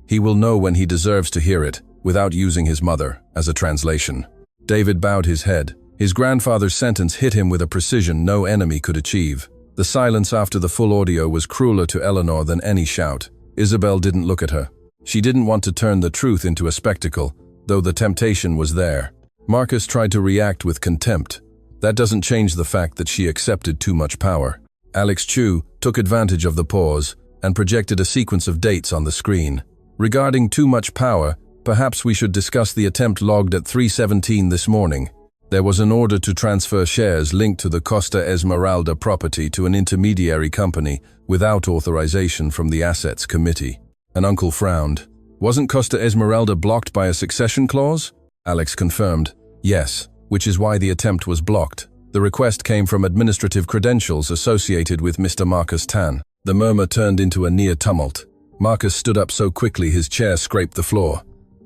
"He will know when he deserves to hear it, without using his mother as a translation." David bowed his head. His grandfather's sentence hit him with a precision no enemy could achieve. The silence after the full audio was crueler to Eleanor than any shout. Isabel didn't look at her. She didn't want to turn the truth into a spectacle, though the temptation was there. Marcus tried to react with contempt. That doesn't change the fact that she accepted too much power. Alex Chu took advantage of the pause and projected a sequence of dates on the screen. Regarding too much power, perhaps we should discuss the attempt logged at 3:17 this morning. There was an order to transfer shares linked to the Costa Esmeralda property to an intermediary company without authorization from the Assets Committee. An uncle frowned. Wasn't Costa Esmeralda blocked by a succession clause? Alex confirmed. Yes, which is why the attempt was blocked. The request came from administrative credentials associated with Mr. Marcus Tan. The murmur turned into a near tumult. Marcus stood up so quickly his chair scraped the floor.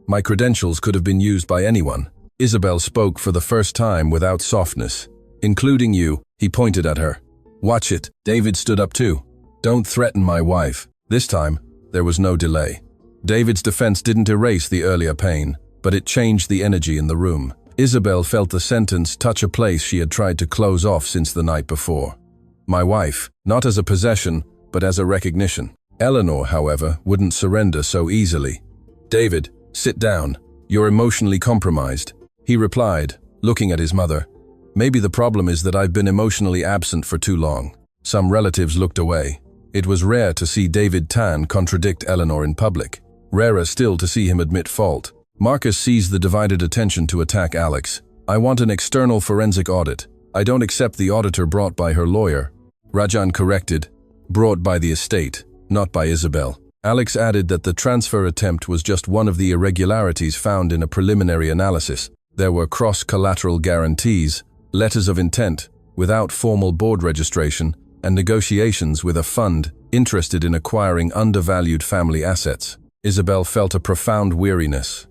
My credentials could have been used by anyone. Isabel spoke for the first time without softness. Including you, he pointed at her. Watch it. David stood up too. Don't threaten my wife. This time, there was no delay. David's defense didn't erase the earlier pain, but it changed the energy in the room. Isabel felt the sentence touch a place she had tried to close off since the night before. My wife, not as a possession, but as a recognition. Eleanor, however, wouldn't surrender so easily. David, sit down. You're emotionally compromised. He replied, looking at his mother. Maybe the problem is that I've been emotionally absent for too long. Some relatives looked away. It was rare to see David Tan contradict Eleanor in public. Rarer still to see him admit fault. Marcus seized the divided attention to attack Alex. I want an external forensic audit. I don't accept the auditor brought by her lawyer. Rajan corrected, brought by the estate, not by Isabel. Alex added that the transfer attempt was just one of the irregularities found in a preliminary analysis. There were cross-collateral guarantees, letters of intent, without formal board registration, and negotiations with a fund interested in acquiring undervalued family assets. Isabel felt a profound weariness.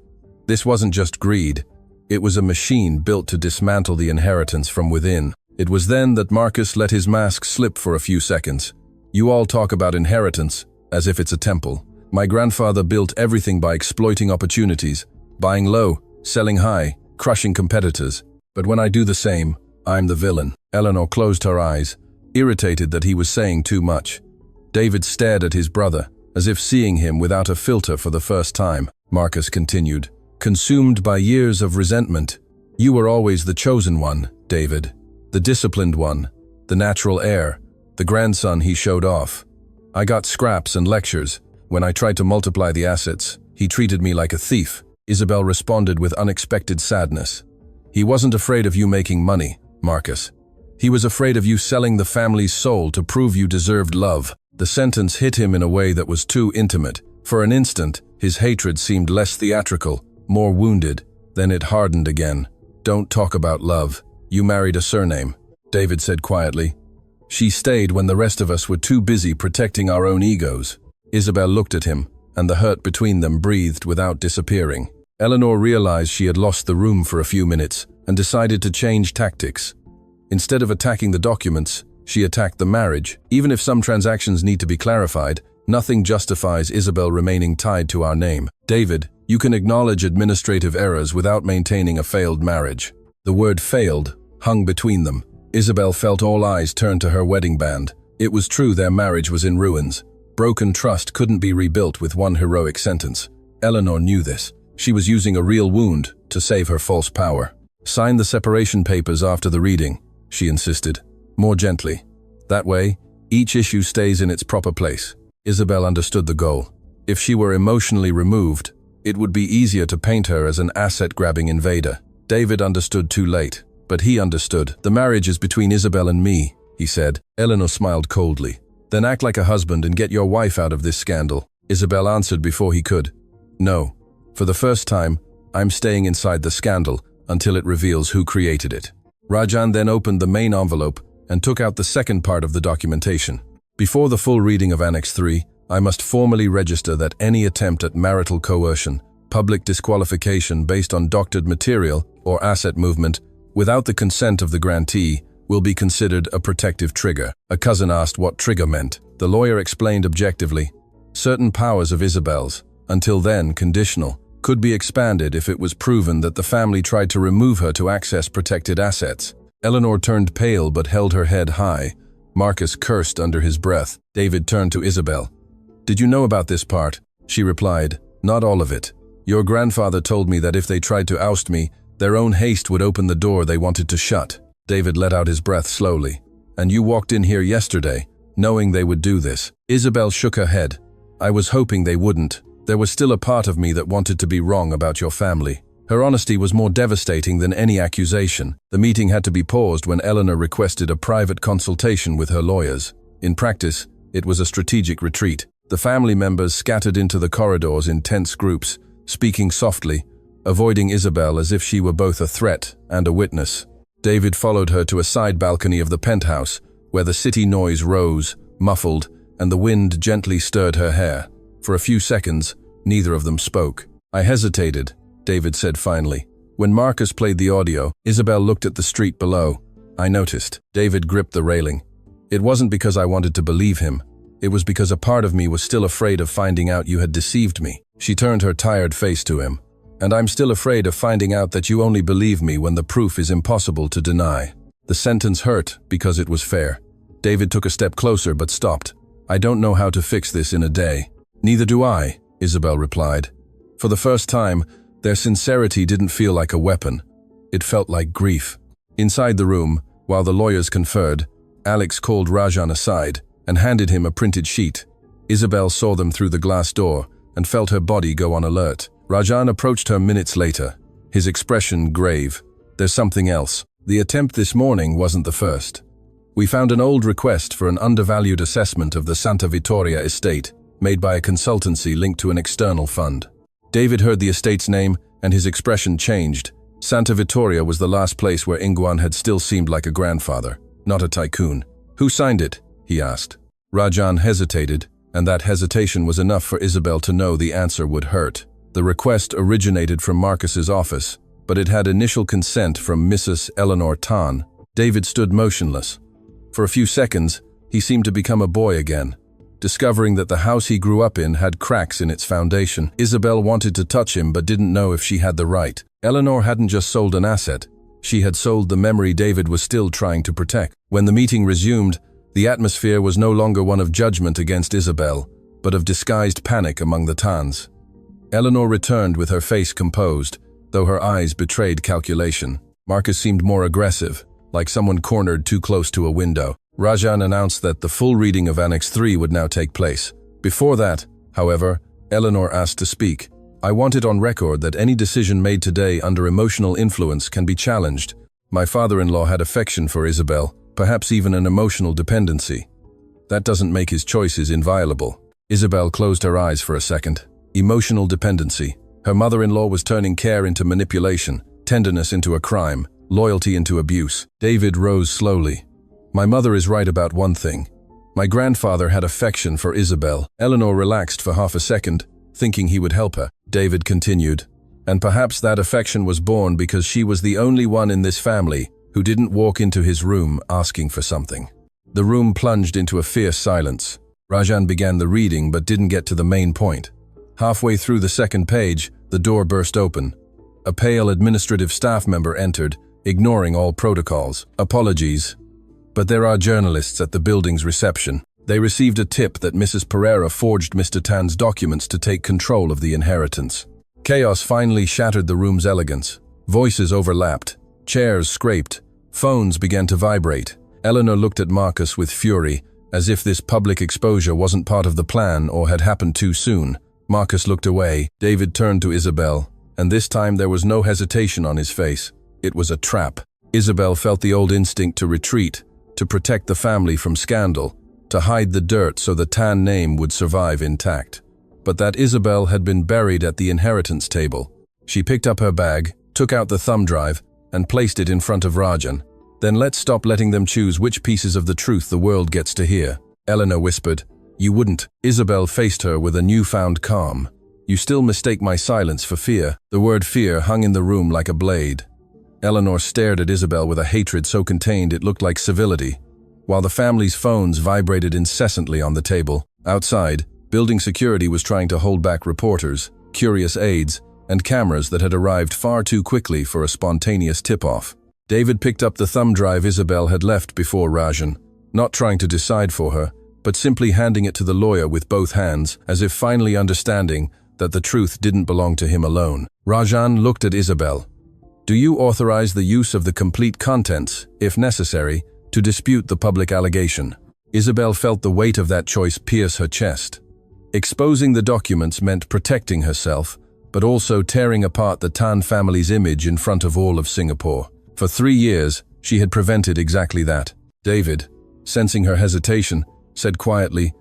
This wasn't just greed. It was a machine built to dismantle the inheritance from within. It was then that Marcus let his mask slip for a few seconds. You all talk about inheritance as if it's a temple. My grandfather built everything by exploiting opportunities, buying low, selling high, crushing competitors. But when I do the same, I'm the villain. Eleanor closed her eyes, irritated that he was saying too much. David stared at his brother, as if seeing him without a filter for the first time. Marcus continued, consumed by years of resentment. You were always the chosen one, David. The disciplined one, the natural heir, the grandson he showed off. I got scraps and lectures. When I tried to multiply the assets, he treated me like a thief. Isabel responded with unexpected sadness. He wasn't afraid of you making money, Marcus. He was afraid of you selling the family's soul to prove you deserved love. The sentence hit him in a way that was too intimate. For an instant, his hatred seemed less theatrical, more wounded. Then it hardened again. Don't talk about love. You married a surname, David said quietly. She stayed when the rest of us were too busy protecting our own egos. Isabel looked at him, and the hurt between them breathed without disappearing. Eleanor realized she had lost the room for a few minutes and decided to change tactics. Instead of attacking the documents, she attacked the marriage. Even if some transactions need to be clarified, nothing justifies Isabel remaining tied to our name. David, you can acknowledge administrative errors without maintaining a failed marriage. The word failed hung between them. Isabel felt all eyes turn to her wedding band. It was true their marriage was in ruins. Broken trust couldn't be rebuilt with one heroic sentence. Eleanor knew this. She was using a real wound to save her false power. Sign the separation papers after the reading, she insisted, more gently. That way, each issue stays in its proper place. Isabel understood the goal. If she were emotionally removed, it would be easier to paint her as an asset-grabbing invader. David understood too late, but he understood. The marriage is between Isabel and me, he said. Eleanor smiled coldly. Then act like a husband and get your wife out of this scandal. Isabel answered before he could. No. For the first time, I'm staying inside the scandal until it reveals who created it. Rajan then opened the main envelope and took out the second part of the documentation. Before the full reading of Annex 3, I must formally register that any attempt at marital coercion, public disqualification based on doctored material or asset movement without the consent of the grantee will be considered a protective trigger. A cousin asked what trigger meant. The lawyer explained objectively. Certain powers of Isabel's, until then conditional, could be expanded if it was proven that the family tried to remove her to access protected assets. Eleanor turned pale but held her head high. Marcus cursed under his breath. David turned to Isabel. "Did you know about this part?" She replied, "Not all of it. Your grandfather told me that if they tried to oust me, their own haste would open the door they wanted to shut." David let out his breath slowly. "And you walked in here yesterday, knowing they would do this." Isabel shook her head. "I was hoping they wouldn't. There was still a part of me that wanted to be wrong about your family." Her honesty was more devastating than any accusation. The meeting had to be paused when Eleanor requested a private consultation with her lawyers. In practice, it was a strategic retreat. The family members scattered into the corridors in tense groups, speaking softly, avoiding Isabel as if she were both a threat and a witness. David followed her to a side balcony of the penthouse, where the city noise rose, muffled, and the wind gently stirred her hair. For a few seconds, neither of them spoke. "I hesitated," David said finally. When Marcus played the audio, Isabel looked at the street below. "I noticed." David gripped the railing. "It wasn't because I wanted to believe him. It was because a part of me was still afraid of finding out you had deceived me." She turned her tired face to him. "And I'm still afraid of finding out that you only believe me when the proof is impossible to deny." The sentence hurt because it was fair. David took a step closer but stopped. "I don't know how to fix this in a day." "Neither do I," Isabel replied. For the first time, their sincerity didn't feel like a weapon. It felt like grief. Inside the room, while the lawyers conferred, Alex called Rajan aside and handed him a printed sheet. Isabel saw them through the glass door and felt her body go on alert. Rajan approached her minutes later, his expression grave. "There's something else. The attempt this morning wasn't the first. We found an old request for an undervalued assessment of the Santa Vittoria estate, made by a consultancy linked to an external fund." David heard the estate's name, and his expression changed. Santa Vittoria was the last place where Ingwan had still seemed like a grandfather, not a tycoon. "Who signed it?" he asked. Rajan hesitated, and that hesitation was enough for Isabel to know the answer would hurt. The request originated from Marcus's office, but it had initial consent from Mrs. Eleanor Tan. David stood motionless. For a few seconds, he seemed to become a boy again, discovering that the house he grew up in had cracks in its foundation. Isabel wanted to touch him but didn't know if she had the right. Eleanor hadn't just sold an asset. She had sold the memory David was still trying to protect. When the meeting resumed, the atmosphere was no longer one of judgment against Isabel, but of disguised panic among the Tans. Eleanor returned with her face composed, though her eyes betrayed calculation. Marcus seemed more aggressive, like someone cornered too close to a window. Rajan announced that the full reading of Annex 3 would now take place. Before that, however, Eleanor asked to speak. "I want it on record that any decision made today under emotional influence can be challenged. My father-in-law had affection for Isabel, perhaps even an emotional dependency. That doesn't make his choices inviolable." Isabel closed her eyes for a second. Emotional dependency. Her mother-in-law was turning care into manipulation, tenderness into a crime, loyalty into abuse. David rose slowly. "My mother is right about one thing. My grandfather had affection for Isabel." Eleanor relaxed for half a second, thinking he would help her. David continued, "And perhaps that affection was born because she was the only one in this family who didn't walk into his room asking for something." The room plunged into a fierce silence. Rajan began the reading but didn't get to the main point. Halfway through the second page, the door burst open. A pale administrative staff member entered, ignoring all protocols. "Apologies, but there are journalists at the building's reception. They received a tip that Mrs. Pereira forged Mr. Tan's documents to take control of the inheritance." Chaos finally shattered the room's elegance. Voices overlapped. Chairs scraped. Phones began to vibrate. Eleanor looked at Marcus with fury, as if this public exposure wasn't part of the plan or had happened too soon. Marcus looked away. David turned to Isabel, and this time there was no hesitation on his face. It was a trap. Isabel felt the old instinct to retreat, to protect the family from scandal, to hide the dirt so the Tan name would survive intact. But that Isabel had been buried at the inheritance table. She picked up her bag, took out the thumb drive, and placed it in front of Rajan. "Then let's stop letting them choose which pieces of the truth the world gets to hear," Eleanor whispered. "You wouldn't." Isabel faced her with a newfound calm. "You still mistake my silence for fear." The word fear hung in the room like a blade. Eleanor stared at Isabel with a hatred so contained it looked like civility, while the family's phones vibrated incessantly on the table. Outside, building security was trying to hold back reporters, curious aides, and cameras that had arrived far too quickly for a spontaneous tip-off. David picked up the thumb drive Isabel had left before Rajan, not trying to decide for her, but simply handing it to the lawyer with both hands, as if finally understanding that the truth didn't belong to him alone. Rajan looked at Isabel. "Do you authorize the use of the complete contents, if necessary, to dispute the public allegation?" Isabel felt the weight of that choice pierce her chest. Exposing the documents meant protecting herself, but also tearing apart the Tan family's image in front of all of Singapore. For 3 years, she had prevented exactly that. David, sensing her hesitation, said quietly,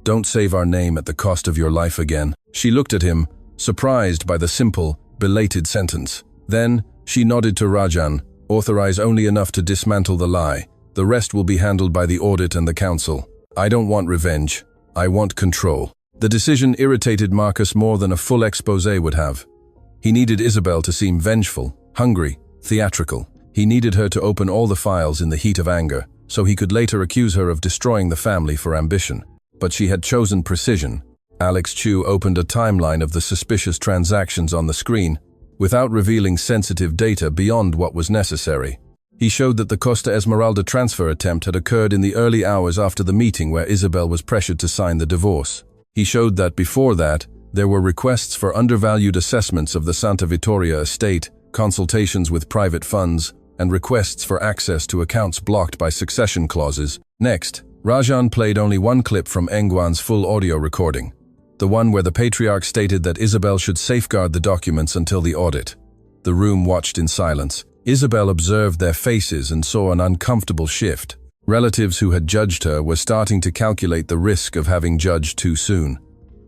"Don't save our name at the cost of your life again." She looked at him, surprised by the simple, belated sentence. Then, she nodded to Rajan, "Authorize only enough to dismantle the lie. The rest will be handled by the audit and the council. I don't want revenge. I want control." The decision irritated Marcus more than a full exposé would have. He needed Isabel to seem vengeful, hungry, theatrical. He needed her to open all the files in the heat of anger, so he could later accuse her of destroying the family for ambition. But she had chosen precision. Alex Chu opened a timeline of the suspicious transactions on the screen, without revealing sensitive data beyond what was necessary. He showed that the Costa Esmeralda transfer attempt had occurred in the early hours after the meeting where Isabel was pressured to sign the divorce. He showed that before that, there were requests for undervalued assessments of the Santa Vitoria estate, consultations with private funds, and requests for access to accounts blocked by succession clauses. Next, Rajan played only one clip from Engguan's full audio recording, the one where the patriarch stated that Isabel should safeguard the documents until the audit. The room watched in silence. Isabel observed their faces and saw an uncomfortable shift. Relatives who had judged her were starting to calculate the risk of having judged too soon.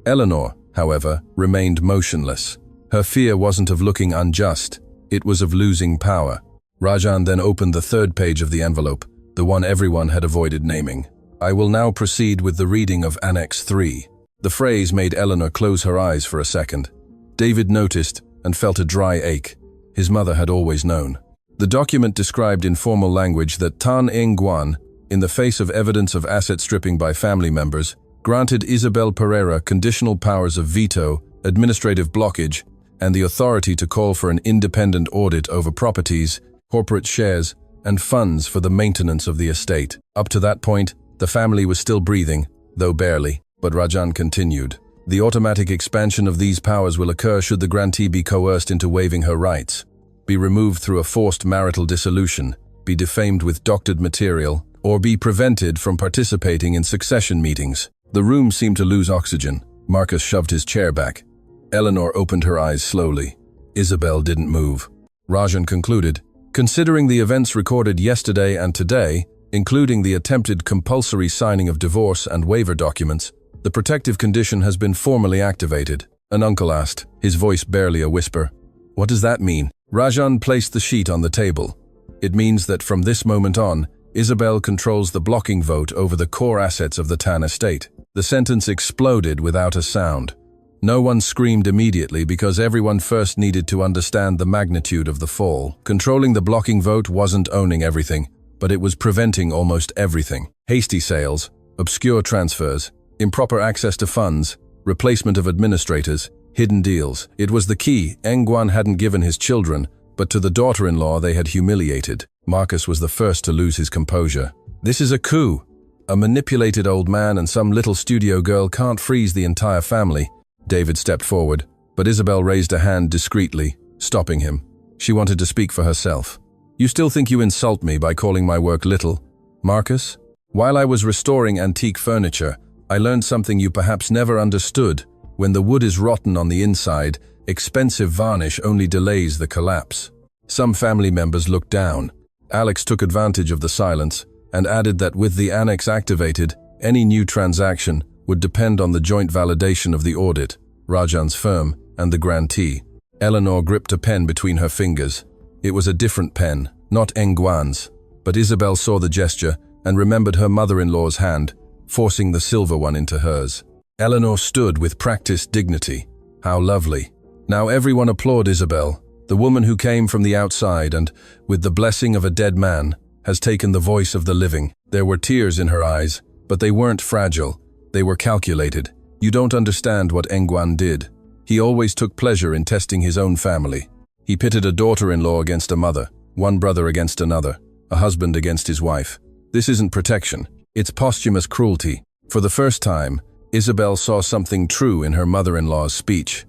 Eleanor, however, remained motionless. Her fear wasn't of looking unjust, it was of losing power. Rajan then opened the third page of the envelope, the one everyone had avoided naming. "I will now proceed with the reading of Annex 3. The phrase made Eleanor close her eyes for a second. David noticed and felt a dry ache. His mother had always known. The document described in formal language that Tan Engguan, in the face of evidence of asset stripping by family members, granted Isabel Pereira conditional powers of veto, administrative blockage, and the authority to call for an independent audit over properties, corporate shares, and funds for the maintenance of the estate. Up to that point, the family was still breathing, though barely, but Rajan continued. The automatic expansion of these powers will occur should the grantee be coerced into waiving her rights, be removed through a forced marital dissolution, be defamed with doctored material, or be prevented from participating in succession meetings. The room seemed to lose oxygen. Marcus shoved his chair back. Eleanor opened her eyes slowly. Isabel didn't move. Rajan concluded, "Considering the events recorded yesterday and today, including the attempted compulsory signing of divorce and waiver documents, the protective condition has been formally activated." An uncle asked, his voice barely a whisper. "What does that mean?" Rajan placed the sheet on the table. "It means that from this moment on, Isabel controls the blocking vote over the core assets of the Tan estate." The sentence exploded without a sound. No one screamed immediately because everyone first needed to understand the magnitude of the fall. Controlling the blocking vote wasn't owning everything, but it was preventing almost everything. Hasty sales, obscure transfers, improper access to funds, replacement of administrators, hidden deals. It was the key Engguan hadn't given his children, but to the daughter-in-law they had humiliated. Marcus was the first to lose his composure. "This is a coup. A manipulated old man and some little studio girl can't freeze the entire family." David stepped forward, but Isabel raised a hand discreetly, stopping him. She wanted to speak for herself. "You still think you insult me by calling my work little, Marcus? While I was restoring antique furniture, I learned something you perhaps never understood. When the wood is rotten on the inside, expensive varnish only delays the collapse." Some family members looked down. Alex took advantage of the silence and added that with the annex activated, any new transaction would depend on the joint validation of the audit, Rajan's firm, and the grantee. Eleanor gripped a pen between her fingers. It was a different pen, not Engguan's, but Isabel saw the gesture and remembered her mother-in-law's hand, forcing the silver one into hers. Eleanor stood with practiced dignity. How lovely. Now everyone applauded Isabel, the woman who came from the outside and, with the blessing of a dead man, has taken the voice of the living. There were tears in her eyes, but they weren't fragile. They were calculated. You don't understand what Engguan did. He always took pleasure in testing his own family. He pitted a daughter-in-law against a mother, one brother against another, a husband against his wife. This isn't protection. It's posthumous cruelty. For the first time, Isabel saw something true in her mother-in-law's speech.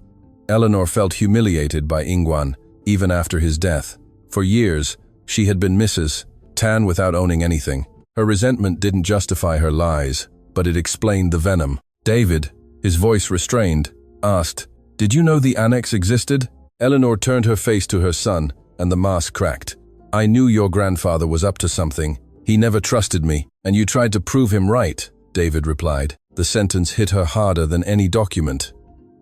Eleanor felt humiliated by Ingwan, even after his death. For years, she had been Mrs. Tan without owning anything. Her resentment didn't justify her lies, but it explained the venom. David, his voice restrained, asked, "Did you know the annex existed?" Eleanor turned her face to her son, and the mask cracked. "I knew your grandfather was up to something. He never trusted me, and you tried to prove him right," David replied. The sentence hit her harder than any document.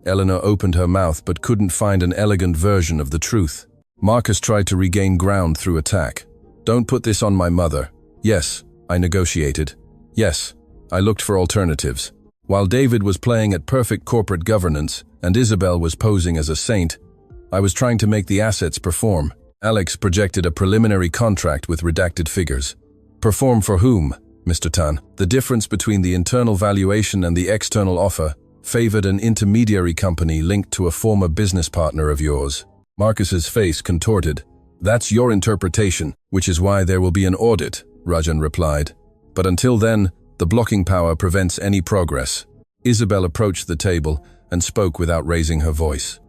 Eleanor opened her mouth but couldn't find an elegant version of the truth. Marcus tried to regain ground through attack. "Don't put this on my mother. Yes, I negotiated. Yes, I looked for alternatives." While David was playing at perfect corporate governance and Isabel was posing as a saint, I was trying to make the assets perform. Alex projected a preliminary contract with redacted figures. Perform for whom, Mr. Tan? The difference between the internal valuation and the external offer favored an intermediary company linked to a former business partner of yours. Marcus's face contorted. "That's your interpretation, which is why there will be an audit," Rajan replied. "But until then, the blocking power prevents any progress." Isabel approached the table and spoke without raising her voice.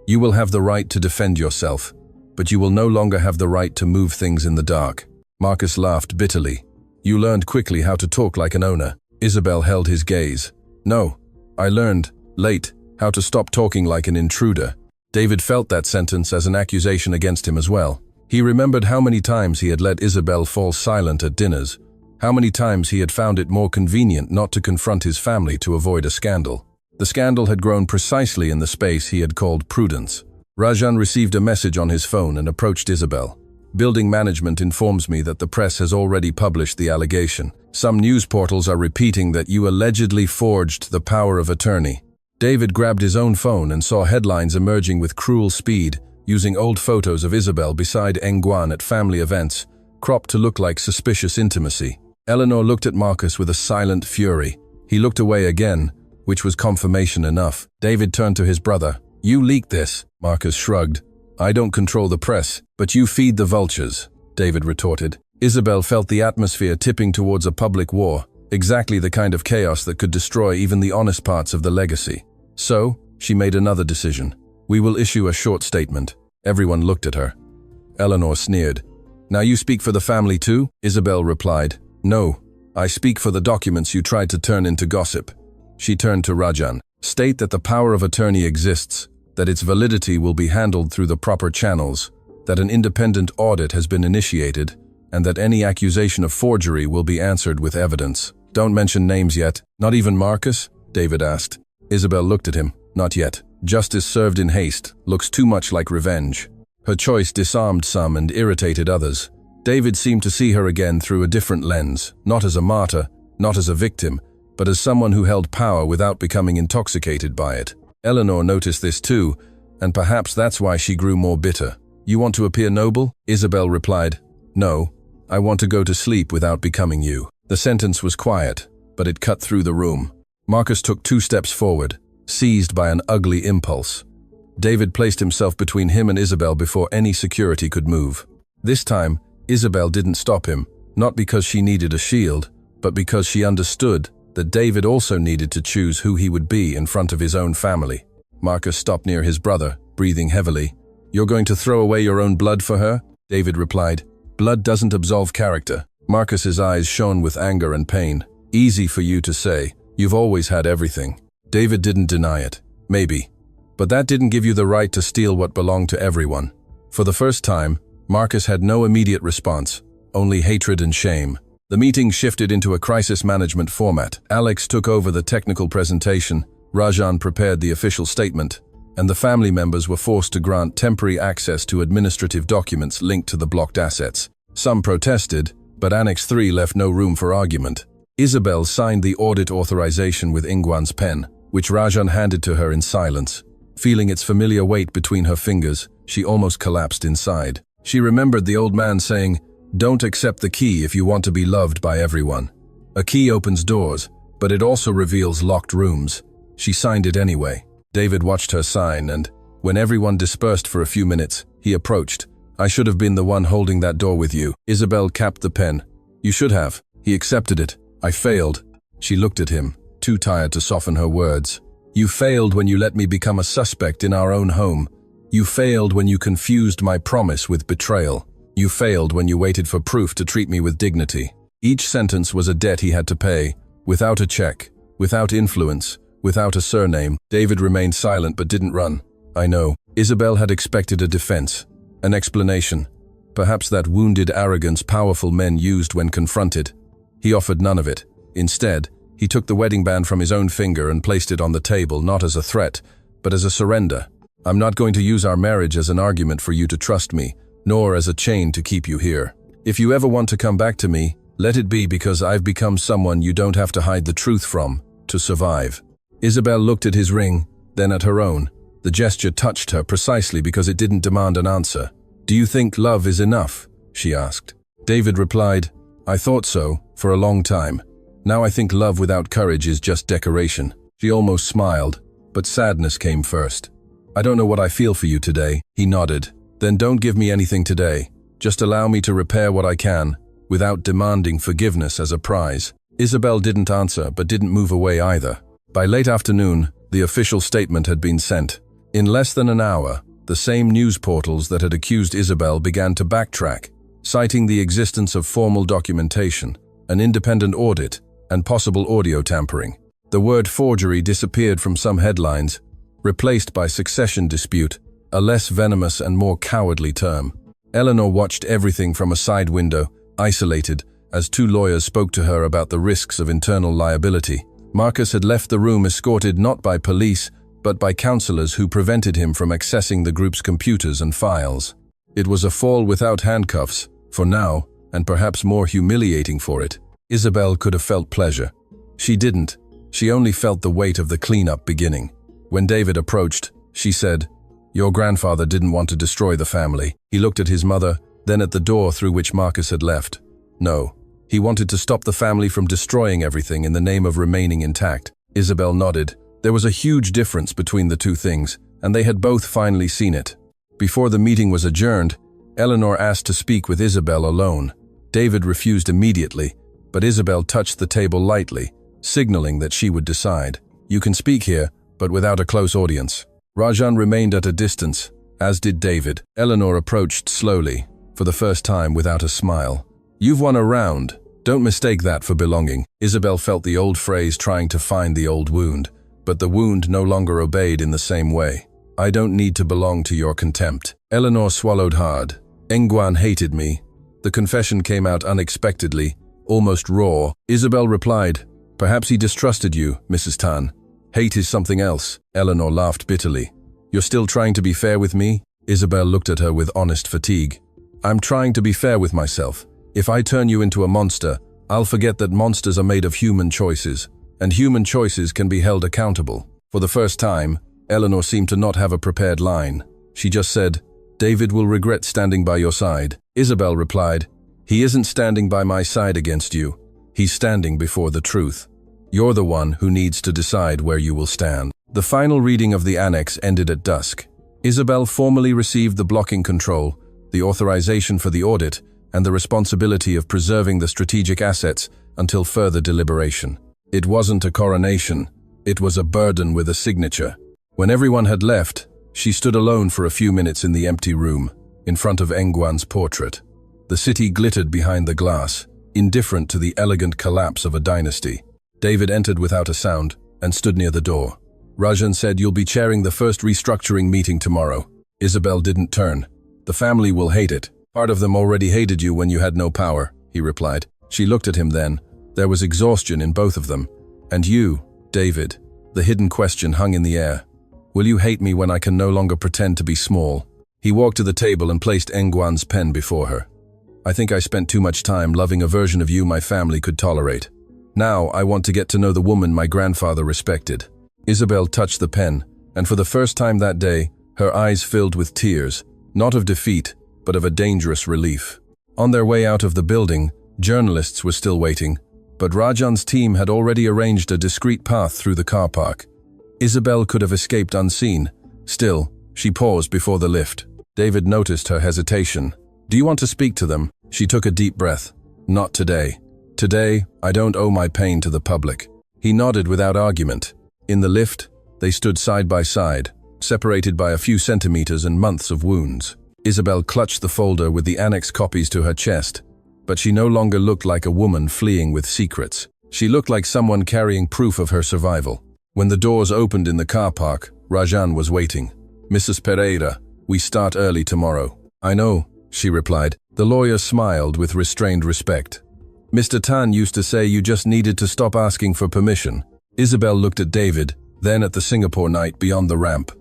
"You will have the right to defend yourself, but you will no longer have the right to move things in the dark." Marcus laughed bitterly. "You learned quickly how to talk like an owner." Isabel held his gaze. "No, I learned, late, how to stop talking like an intruder." David felt that sentence as an accusation against him as well. He remembered how many times he had let Isabel fall silent at dinners, how many times he had found it more convenient not to confront his family to avoid a scandal. The scandal had grown precisely in the space he had called prudence. Rajan received a message on his phone and approached Isabel. "Building management informs me that the press has already published the allegation. Some news portals are repeating that you allegedly forged the power of attorney." David grabbed his own phone and saw headlines emerging with cruel speed, using old photos of Isabel beside Engwan at family events, cropped to look like suspicious intimacy. Eleanor looked at Marcus with a silent fury. He looked away again, which was confirmation enough. David turned to his brother. "You leaked this." Marcus shrugged. "I don't control the press, but you feed the vultures," David retorted. Isabel felt the atmosphere tipping towards a public war, exactly the kind of chaos that could destroy even the honest parts of the legacy. So, she made another decision. "We will issue a short statement." Everyone looked at her. Eleanor sneered. "Now you speak for the family too?" Isabel replied. "No, I speak for the documents you tried to turn into gossip." She turned to Rajan. "State that the power of attorney exists, that its validity will be handled through the proper channels, that an independent audit has been initiated, and that any accusation of forgery will be answered with evidence." "Don't mention names yet." "Not even Marcus?" David asked. Isabel looked at him. "Not yet. Justice served in haste looks too much like revenge." Her choice disarmed some and irritated others. David seemed to see her again through a different lens, not as a martyr, not as a victim, but as someone who held power without becoming intoxicated by it. Eleanor noticed this too, and perhaps that's why she grew more bitter. "You want to appear noble?" Isabel replied. "No, I want to go to sleep without becoming you." The sentence was quiet, but it cut through the room. Marcus took 2 steps forward, seized by an ugly impulse. David placed himself between him and Isabel before any security could move. This time, Isabel didn't stop him, not because she needed a shield, but because she understood that David also needed to choose who he would be in front of his own family. Marcus stopped near his brother, breathing heavily. "You're going to throw away your own blood for her?" David replied. "Blood doesn't absolve character." Marcus's eyes shone with anger and pain. "Easy for you to say. You've always had everything." David didn't deny it. "Maybe. But that didn't give you the right to steal what belonged to everyone." For the first time, Marcus had no immediate response, only hatred and shame. The meeting shifted into a crisis management format. Alex took over the technical presentation, Rajan prepared the official statement, and the family members were forced to grant temporary access to administrative documents linked to the blocked assets. Some protested, but Annex 3 left no room for argument. Isabel signed the audit authorization with Ingwan's pen, which Rajan handed to her in silence. Feeling its familiar weight between her fingers, she almost collapsed inside. She remembered the old man saying, "Don't accept the key if you want to be loved by everyone. A key opens doors, but it also reveals locked rooms." She signed it anyway. David watched her sign, and when everyone dispersed for a few minutes, he approached. "I should have been the one holding that door with you." Isabel capped the pen. "You should have." He accepted it. I failed. She looked at him, too tired to soften her words. You failed when you let me become a suspect in our own home. You failed when you confused my promise with betrayal. You failed when you waited for proof to treat me with dignity. Each sentence was a debt he had to pay, without a check, without influence, without a surname. David remained silent but didn't run. I know. Isabel had expected a defense, an explanation. Perhaps that wounded arrogance powerful men used when confronted. He offered none of it. Instead, he took the wedding band from his own finger and placed it on the table, not as a threat, but as a surrender. I'm not going to use our marriage as an argument for you to trust me, nor as a chain to keep you here. If you ever want to come back to me, let it be because I've become someone you don't have to hide the truth from, to survive. Isabel looked at his ring, then at her own. The gesture touched her precisely because it didn't demand an answer. Do you think love is enough? She asked. David replied, I thought so, for a long time. Now I think love without courage is just decoration. She almost smiled, but sadness came first. I don't know what I feel for you today, he nodded. Then don't give me anything today. Just allow me to repair what I can, without demanding forgiveness as a prize. Isabel didn't answer, but didn't move away either. By late afternoon, the official statement had been sent. In less than an hour, the same news portals that had accused Isabel began to backtrack, citing the existence of formal documentation, an independent audit, and possible audio tampering. The word forgery disappeared from some headlines, replaced by succession dispute, a less venomous and more cowardly term. Eleanor watched everything from a side window, isolated, as two lawyers spoke to her about the risks of internal liability. Marcus had left the room escorted not by police, but by counselors who prevented him from accessing the group's computers and files. It was a fall without handcuffs, for now, and perhaps more humiliating for it. Isabel could have felt pleasure. She didn't. She only felt the weight of the cleanup beginning. When David approached, she said, Your grandfather didn't want to destroy the family. He looked at his mother, then at the door through which Marcus had left. No, he wanted to stop the family from destroying everything in the name of remaining intact. Isabel nodded. There was a huge difference between the two things, and they had both finally seen it. Before the meeting was adjourned, Eleanor asked to speak with Isabel alone. David refused immediately, but Isabel touched the table lightly, signaling that she would decide. You can speak here, but without a close audience. Rajan remained at a distance, as did David. Eleanor approached slowly, for the first time without a smile. You've won a round. Don't mistake that for belonging. Isabel felt the old phrase trying to find the old wound, but the wound no longer obeyed in the same way. I don't need to belong to your contempt. Eleanor swallowed hard. Engwan hated me. The confession came out unexpectedly, almost raw. Isabel replied, Perhaps he distrusted you, Mrs. Tan. Hate is something else. Eleanor laughed bitterly. You're still trying to be fair with me? Isabel looked at her with honest fatigue. I'm trying to be fair with myself. If I turn you into a monster, I'll forget that monsters are made of human choices, and human choices can be held accountable. For the first time, Eleanor seemed to not have a prepared line. She just said, David will regret standing by your side. Isabel replied, He isn't standing by my side against you. He's standing before the truth. You're the one who needs to decide where you will stand. The final reading of the annex ended at dusk. Isabel formally received the blocking control, the authorization for the audit, and the responsibility of preserving the strategic assets until further deliberation. It wasn't a coronation. It was a burden with a signature. When everyone had left, she stood alone for a few minutes in the empty room, in front of Engwan's portrait. The city glittered behind the glass, indifferent to the elegant collapse of a dynasty. David entered without a sound and stood near the door. Rajan said, You'll be chairing the first restructuring meeting tomorrow. Isabel didn't turn. The family will hate it. Part of them already hated you when you had no power, he replied. She looked at him then. There was exhaustion in both of them. And you, David, the hidden question hung in the air. Will you hate me when I can no longer pretend to be small? He walked to the table and placed Engwan's pen before her. I think I spent too much time loving a version of you my family could tolerate. Now I want to get to know the woman my grandfather respected. Isabel touched the pen, and for the first time that day, her eyes filled with tears, not of defeat, but of a dangerous relief. On their way out of the building, journalists were still waiting, but Rajan's team had already arranged a discreet path through the car park. Isabel could have escaped unseen. Still, she paused before the lift. David noticed her hesitation. Do you want to speak to them? She took a deep breath. Not today. Today, I don't owe my pain to the public. He nodded without argument. In the lift, they stood side by side, separated by a few centimeters and months of wounds. Isabel clutched the folder with the annex copies to her chest, but she no longer looked like a woman fleeing with secrets. She looked like someone carrying proof of her survival. When the doors opened in the car park, Rajan was waiting. "Mrs. Pereira, we start early tomorrow." "I know," she replied. The lawyer smiled with restrained respect. "Mr. Tan used to say you just needed to stop asking for permission." Isabel looked at David, then at the Singapore night beyond the ramp.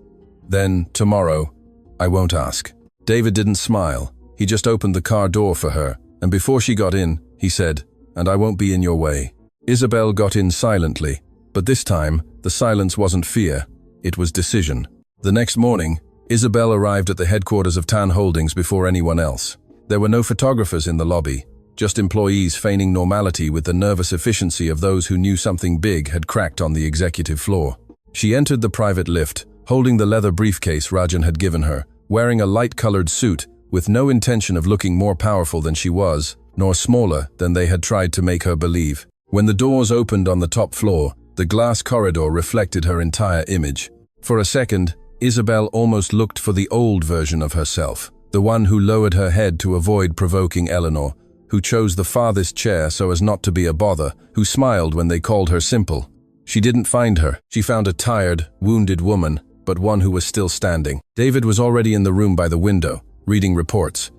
"Then, tomorrow, I won't ask." David didn't smile. He just opened the car door for her, and before she got in, he said, "And I won't be in your way." Isabel got in silently, but this time, the silence wasn't fear, it was decision. The next morning, Isabel arrived at the headquarters of Tan Holdings before anyone else. There were no photographers in the lobby, just employees feigning normality with the nervous efficiency of those who knew something big had cracked on the executive floor. She entered the private lift, holding the leather briefcase Rajan had given her, wearing a light-colored suit, with no intention of looking more powerful than she was, nor smaller than they had tried to make her believe. When the doors opened on the top floor, the glass corridor reflected her entire image. For a second, Isabel almost looked for the old version of herself, the one who lowered her head to avoid provoking Eleanor, who chose the farthest chair so as not to be a bother, who smiled when they called her simple. She didn't find her. She found a tired, wounded woman, but one who was still standing. David was already in the room by the window, reading reports.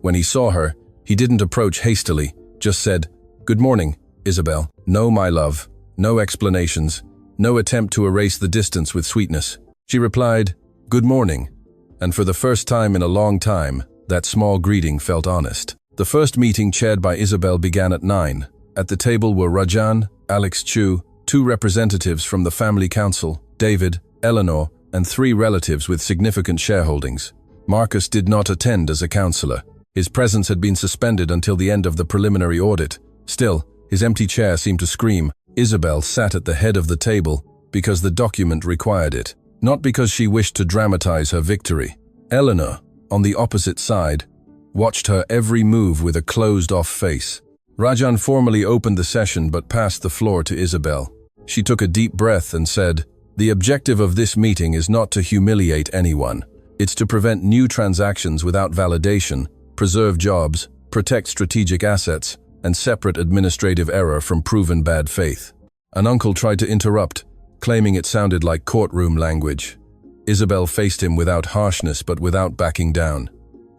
When he saw her, he didn't approach hastily, just said, "Good morning, Isabel." "No, my love. No explanations. No attempt to erase the distance with sweetness." She replied, "Good morning." And for the first time in a long time, that small greeting felt honest. The first meeting chaired by Isabel began at 9. At the table were Rajan, Alex Chu, 2 representatives from the family council, David, Eleanor, and 3 relatives with significant shareholdings. Marcus did not attend as a counselor. His presence had been suspended until the end of the preliminary audit. Still, his empty chair seemed to scream. Isabel sat at the head of the table because the document required it, not because she wished to dramatize her victory. Eleanor, on the opposite side, watched her every move with a closed-off face. Rajan formally opened the session but passed the floor to Isabel. She took a deep breath and said, "The objective of this meeting is not to humiliate anyone. It's to prevent new transactions without validation, preserve jobs, protect strategic assets, and separate administrative error from proven bad faith." An uncle tried to interrupt, claiming it sounded like courtroom language. Isabel faced him without harshness but without backing down.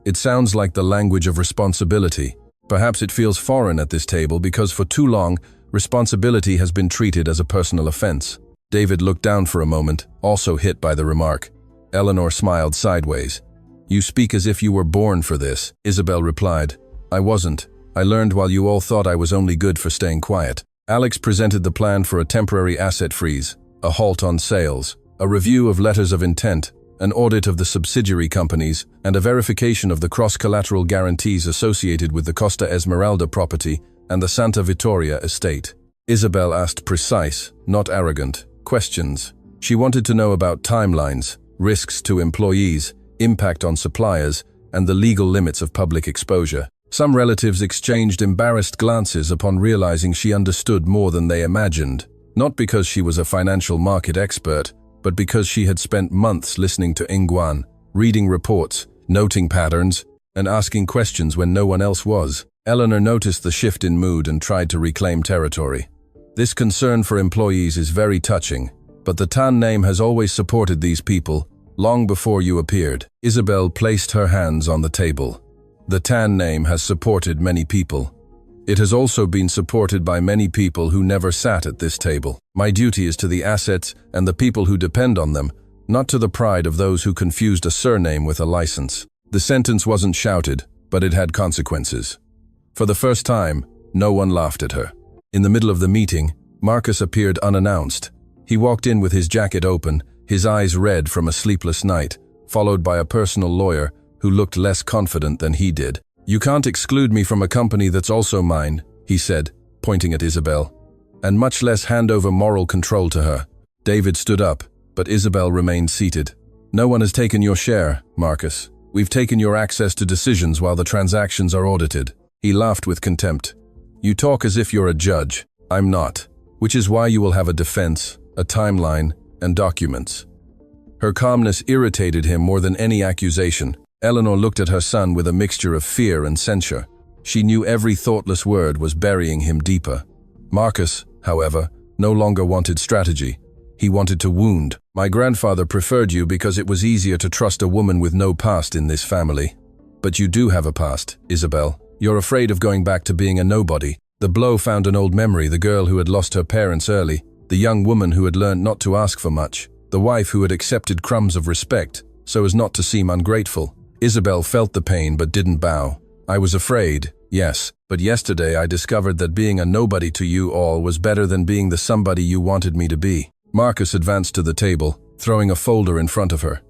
"It sounds like the language of responsibility. Perhaps it feels foreign at this table because for too long, responsibility has been treated as a personal offense." David looked down for a moment, also hit by the remark. Eleanor smiled sideways. "You speak as if you were born for this," Isabel replied. "I wasn't. I learned while you all thought I was only good for staying quiet." Alex presented the plan for a temporary asset freeze, a halt on sales, a review of letters of intent, an audit of the subsidiary companies, and a verification of the cross-collateral guarantees associated with the Costa Esmeralda property and the Santa Vittoria estate. Isabel asked precise, not arrogant, questions. She wanted to know about timelines, risks to employees, impact on suppliers, and the legal limits of public exposure. Some relatives exchanged embarrassed glances upon realizing she understood more than they imagined, not because she was a financial market expert, but because she had spent months listening to Ingguan, reading reports, noting patterns, and asking questions when no one else was. Eleanor noticed the shift in mood and tried to reclaim territory. "This concern for employees is very touching, but the Tan name has always supported these people, long before you appeared." Isabel placed her hands on the table. "The Tan name has supported many people. It has also been supported by many people who never sat at this table. My duty is to the assets and the people who depend on them, not to the pride of those who confused a surname with a license." The sentence wasn't shouted, but it had consequences. For the first time, no one laughed at her. In the middle of the meeting, Marcus appeared unannounced. He walked in with his jacket open, his eyes red from a sleepless night, followed by a personal lawyer who looked less confident than he did. "You can't exclude me from a company that's also mine," he said, pointing at Isabel, "and much less hand over moral control to her." David stood up, but Isabel remained seated. "No one has taken your share, Marcus. We've taken your access to decisions while the transactions are audited." He laughed with contempt. You talk as if you're a judge. I'm not. Which is why you will have a defense, a timeline, and documents. Her calmness irritated him more than any accusation. Eleanor looked at her son with a mixture of fear and censure. She knew every thoughtless word was burying him deeper. Marcus, however, no longer wanted strategy. He wanted to wound. My grandfather preferred you because it was easier to trust a woman with no past in this family. But you do have a past, Isabel. You're afraid of going back to being a nobody. The blow found an old memory, the girl who had lost her parents early, the young woman who had learned not to ask for much, the wife who had accepted crumbs of respect so as not to seem ungrateful. Isabel felt the pain but didn't bow. I was afraid, yes, but yesterday I discovered that being a nobody to you all was better than being the somebody you wanted me to be. Marcus advanced to the table, throwing a folder in front of her.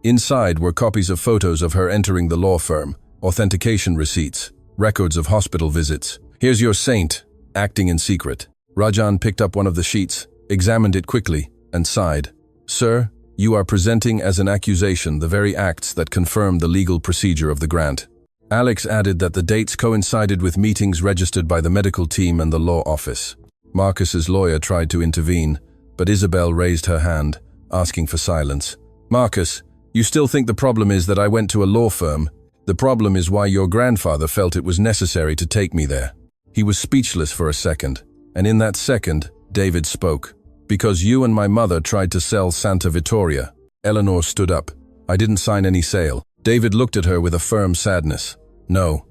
Inside were copies of photos of her entering the law firm, authentication receipts, records of hospital visits. Here's your saint, acting in secret. Rajan picked up one of the sheets, examined it quickly, and sighed. Sir, you are presenting as an accusation the very acts that confirm the legal procedure of the grant. Alex added that the dates coincided with meetings registered by the medical team and the law office. Marcus's lawyer tried to intervene, but Isabel raised her hand, asking for silence. Marcus, you still think the problem is that I went to a law firm? The problem is why your grandfather felt it was necessary to take me there. He was speechless for a second, and in that second, David spoke. Because you and my mother tried to sell Santa Vittoria. Eleanor stood up. I didn't sign any sale. David looked at her with a firm sadness. No.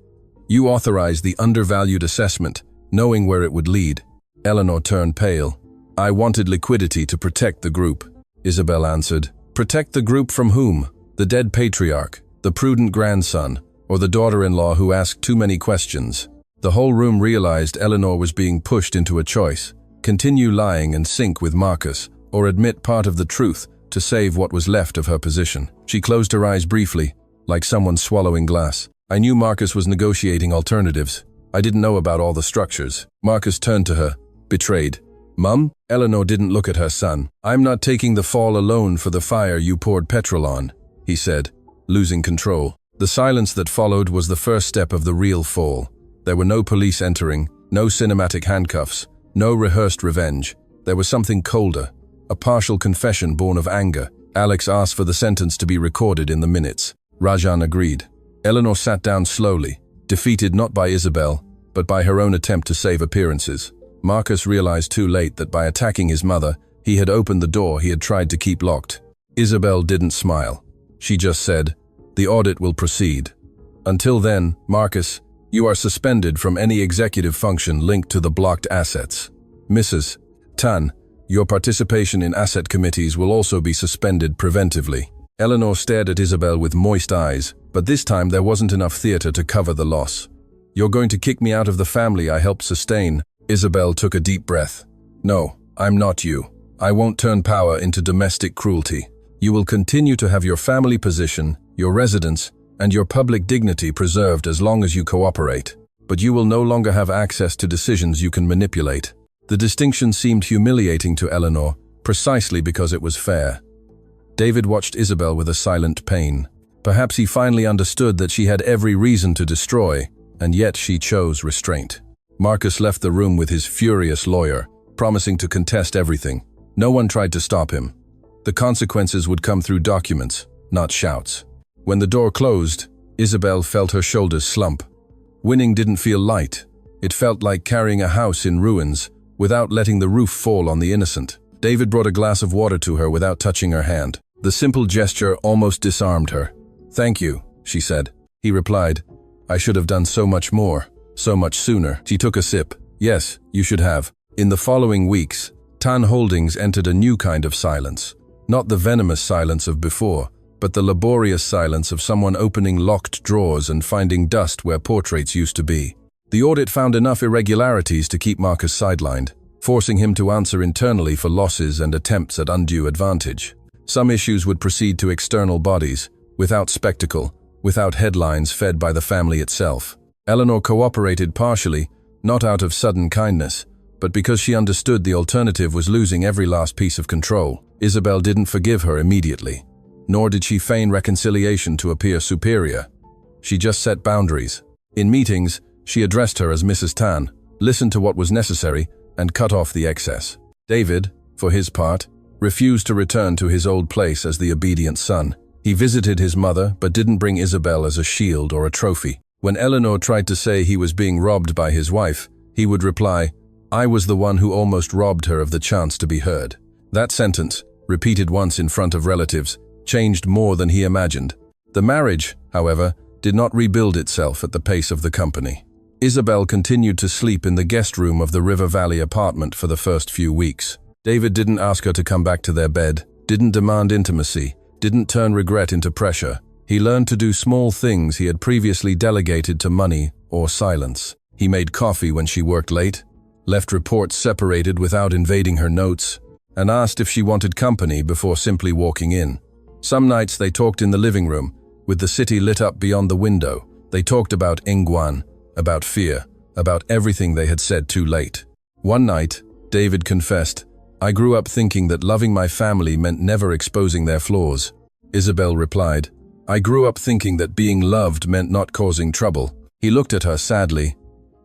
You authorized the undervalued assessment, knowing where it would lead. Eleanor turned pale. I wanted liquidity to protect the group. Isabel answered. Protect the group from whom? The dead patriarch, the prudent grandson, or the daughter-in-law who asked too many questions? The whole room realized Eleanor was being pushed into a choice. Continue lying and sink with Marcus, or admit part of the truth to save what was left of her position. She closed her eyes briefly, like someone swallowing glass. I knew Marcus was negotiating alternatives. I didn't know about all the structures. Marcus turned to her, betrayed. Mum? Eleanor didn't look at her son. I'm not taking the fall alone for the fire you poured petrol on, he said, losing control. The silence that followed was the first step of the real fall. There were no police entering, no cinematic handcuffs, no rehearsed revenge. There was something colder, a partial confession born of anger. Alex asked for the sentence to be recorded in the minutes. Rajan agreed. Eleanor sat down slowly, defeated not by Isabel, but by her own attempt to save appearances. Marcus realized too late that by attacking his mother, he had opened the door he had tried to keep locked. Isabel didn't smile. She just said, the audit will proceed. Until then, Marcus, you are suspended from any executive function linked to the blocked assets. Mrs. Tan, your participation in asset committees will also be suspended preventively. Eleanor stared at Isabel with moist eyes, but this time there wasn't enough theater to cover the loss. You're going to kick me out of the family I helped sustain. Isabel took a deep breath. No, I'm not you. I won't turn power into domestic cruelty. You will continue to have your family position, your residence, and your public dignity preserved as long as you cooperate. But you will no longer have access to decisions you can manipulate. The distinction seemed humiliating to Eleanor, precisely because it was fair. David watched Isabel with a silent pain. Perhaps he finally understood that she had every reason to destroy, and yet she chose restraint. Marcus left the room with his furious lawyer, promising to contest everything. No one tried to stop him. The consequences would come through documents, not shouts. When the door closed, Isabel felt her shoulders slump. Winning didn't feel light. It felt like carrying a house in ruins, without letting the roof fall on the innocent. David brought a glass of water to her without touching her hand. The simple gesture almost disarmed her. Thank you, she said. He replied, I should have done so much more, so much sooner. She took a sip. Yes, you should have. In the following weeks, Tan Holdings entered a new kind of silence. Not the venomous silence of before, but the laborious silence of someone opening locked drawers and finding dust where portraits used to be. The audit found enough irregularities to keep Marcus sidelined, forcing him to answer internally for losses and attempts at undue advantage. Some issues would proceed to external bodies, without spectacle, without headlines fed by the family itself. Eleanor cooperated partially, not out of sudden kindness, but because she understood the alternative was losing every last piece of control. Isabel didn't forgive her immediately, nor did she feign reconciliation to appear superior. She just set boundaries. In meetings, she addressed her as Mrs. Tan, listened to what was necessary, and cut off the excess. David, for his part, refused to return to his old place as the obedient son. He visited his mother, but didn't bring Isabel as a shield or a trophy. When Eleanor tried to say he was being robbed by his wife, he would reply, "I was the one who almost robbed her of the chance to be heard." That sentence, repeated once in front of relatives, changed more than he imagined. The marriage, however, did not rebuild itself at the pace of the company. Isabel continued to sleep in the guest room of the River Valley apartment for the first few weeks. David didn't ask her to come back to their bed, didn't demand intimacy, didn't turn regret into pressure. He learned to do small things he had previously delegated to money or silence. He made coffee when she worked late, left reports separated without invading her notes, and asked if she wanted company before simply walking in. Some nights they talked in the living room, with the city lit up beyond the window. They talked about Engwan, about fear, about everything they had said too late. One night, David confessed, "I grew up thinking that loving my family meant never exposing their flaws." Isabel replied, "I grew up thinking that being loved meant not causing trouble." He looked at her sadly.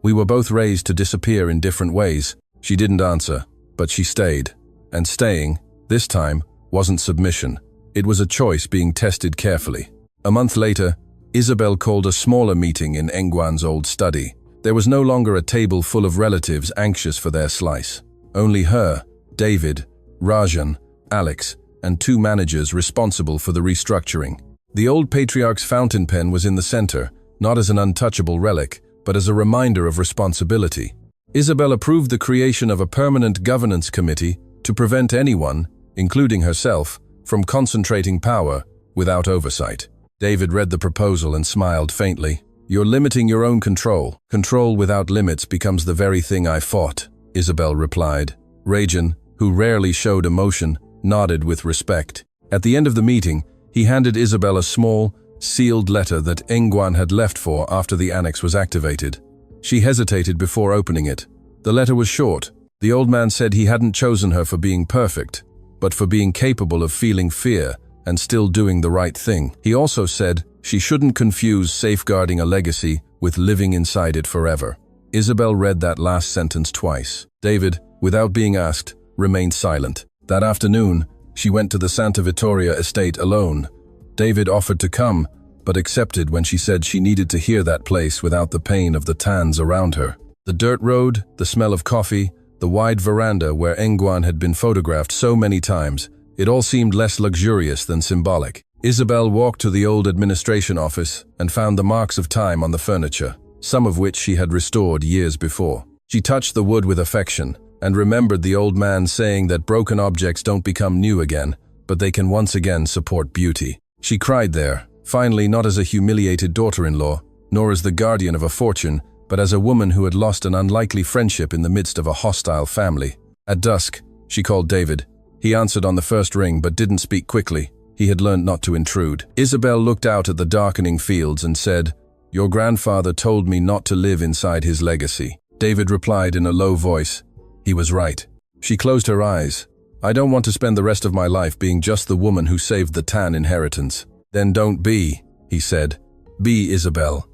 "We were both raised to disappear in different ways." She didn't answer, but she stayed. And staying, this time, wasn't submission. It was a choice being tested carefully. A month later, Isabel called a smaller meeting in Engwan's old study. There was no longer a table full of relatives anxious for their slice. Only her, David, Rajan, Alex, and 2 managers responsible for the restructuring. The old patriarch's fountain pen was in the center, not as an untouchable relic, but as a reminder of responsibility. Isabel approved the creation of a permanent governance committee to prevent anyone, including herself, from concentrating power without oversight. David read the proposal and smiled faintly. "You're limiting your own control. Control without limits becomes the very thing I fought," Isabel replied. Rajan, who rarely showed emotion, nodded with respect. At the end of the meeting, he handed Isabel a small, sealed letter that Engwan had left for after the annex was activated. She hesitated before opening it. The letter was short. The old man said he hadn't chosen her for being perfect, but for being capable of feeling fear and still doing the right thing. He also said she shouldn't confuse safeguarding a legacy with living inside it forever. Isabel read that last sentence twice. David, without being asked, remained silent. That afternoon, she went to the Santa Vittoria estate alone. David offered to come, but accepted when she said she needed to hear that place without the pain of the tans around her. The dirt road, the smell of coffee, the wide veranda where Engwan had been photographed so many times, it all seemed less luxurious than symbolic. Isabel walked to the old administration office and found the marks of time on the furniture, some of which she had restored years before. She touched the wood with affection and remembered the old man saying that broken objects don't become new again, but they can once again support beauty. She cried there, finally, not as a humiliated daughter-in-law, nor as the guardian of a fortune, but as a woman who had lost an unlikely friendship in the midst of a hostile family. At dusk, she called David. He answered on the first ring but didn't speak quickly. He had learned not to intrude. Isabel looked out at the darkening fields and said, "Your grandfather told me not to live inside his legacy." David replied in a low voice, "He was right." She closed her eyes. "I don't want to spend the rest of my life being just the woman who saved the Tan inheritance." "Then don't be," he said. "Be Isabel.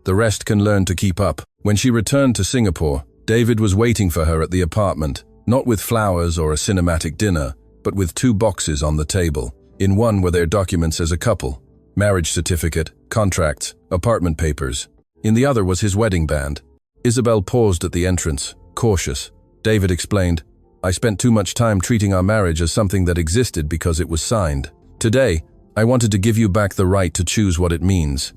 The rest can learn to keep up." When she returned to Singapore, David was waiting for her at the apartment, not with flowers or a cinematic dinner, but with 2 boxes on the table. In one were their documents as a couple, marriage certificate, contracts, apartment papers. In the other was his wedding band. Isabel paused at the entrance, cautious. David explained, "I spent too much time treating our marriage as something that existed because it was signed. Today, I wanted to give you back the right to choose what it means."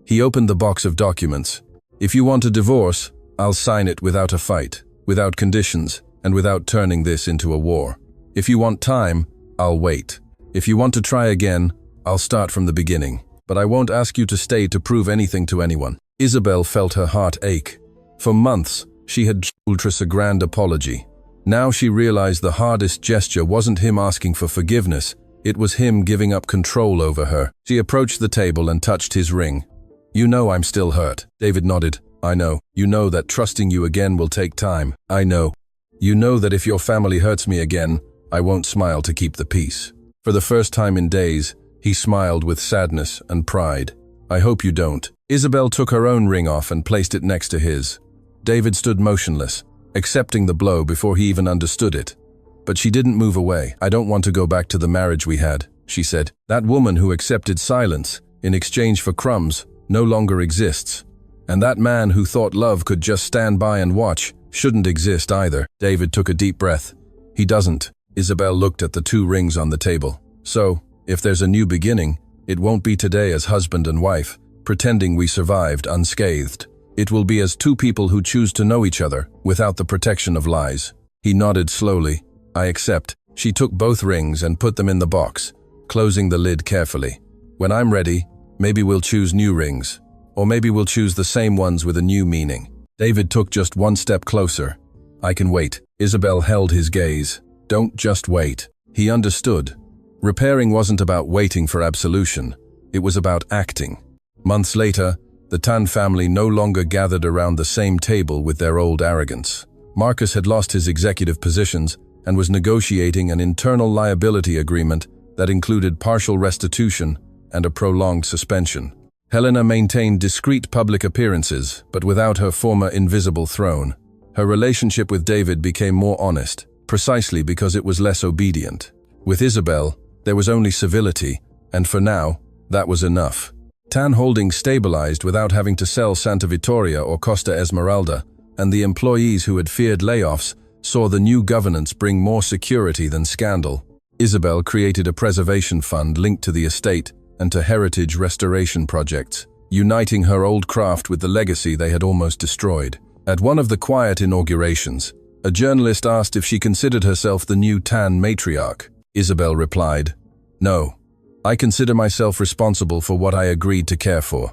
He opened the box of documents. "If you want a divorce, I'll sign it without a fight, without conditions, and without turning this into a war. If you want time, I'll wait. If you want to try again, I'll start from the beginning. But I won't ask you to stay to prove anything to anyone." Isabel felt her heart ache. For months, she had told Ultras a grand apology. Now she realized the hardest gesture wasn't him asking for forgiveness, it was him giving up control over her. She approached the table and touched his ring. "You know I'm still hurt." David nodded. "I know. You know that trusting you again will take time." "I know. You know that if your family hurts me again, I won't smile to keep the peace." For the first time in days, he smiled with sadness and pride. "I hope you don't." Isabel took her own ring off and placed it next to his. David stood motionless, accepting the blow before he even understood it. But she didn't move away. "I don't want to go back to the marriage we had," she said. "That woman who accepted silence in exchange for crumbs no longer exists. And that man who thought love could just stand by and watch shouldn't exist either." David took a deep breath. "He doesn't." Isabel looked at the 2 rings on the table. "So, if there's a new beginning, it won't be today as husband and wife, pretending we survived unscathed. It will be as 2 people who choose to know each other without the protection of lies." He nodded slowly. "I accept." She took both rings and put them in the box, closing the lid carefully. "When I'm ready, maybe we'll choose new rings. Or maybe we'll choose the same ones with a new meaning." David took just 1 step closer. "I can wait." Isabel held his gaze. "Don't just wait." He understood. Repairing wasn't about waiting for absolution. It was about acting. Months later, the Tan family no longer gathered around the same table with their old arrogance. Marcus had lost his executive positions and was negotiating an internal liability agreement that included partial restitution and a prolonged suspension. Helena maintained discreet public appearances, but without her former invisible throne. Her relationship with David became more honest, precisely because it was less obedient. With Isabel, there was only civility, and for now, that was enough. Tan Holdings stabilized without having to sell Santa Vitoria or Costa Esmeralda, and the employees who had feared layoffs saw the new governance bring more security than scandal. Isabel created a preservation fund linked to the estate and to heritage restoration projects, uniting her old craft with the legacy they had almost destroyed. At one of the quiet inaugurations, a journalist asked if she considered herself the new Tan matriarch. Isabel replied, "No. I consider myself responsible for what I agreed to care for.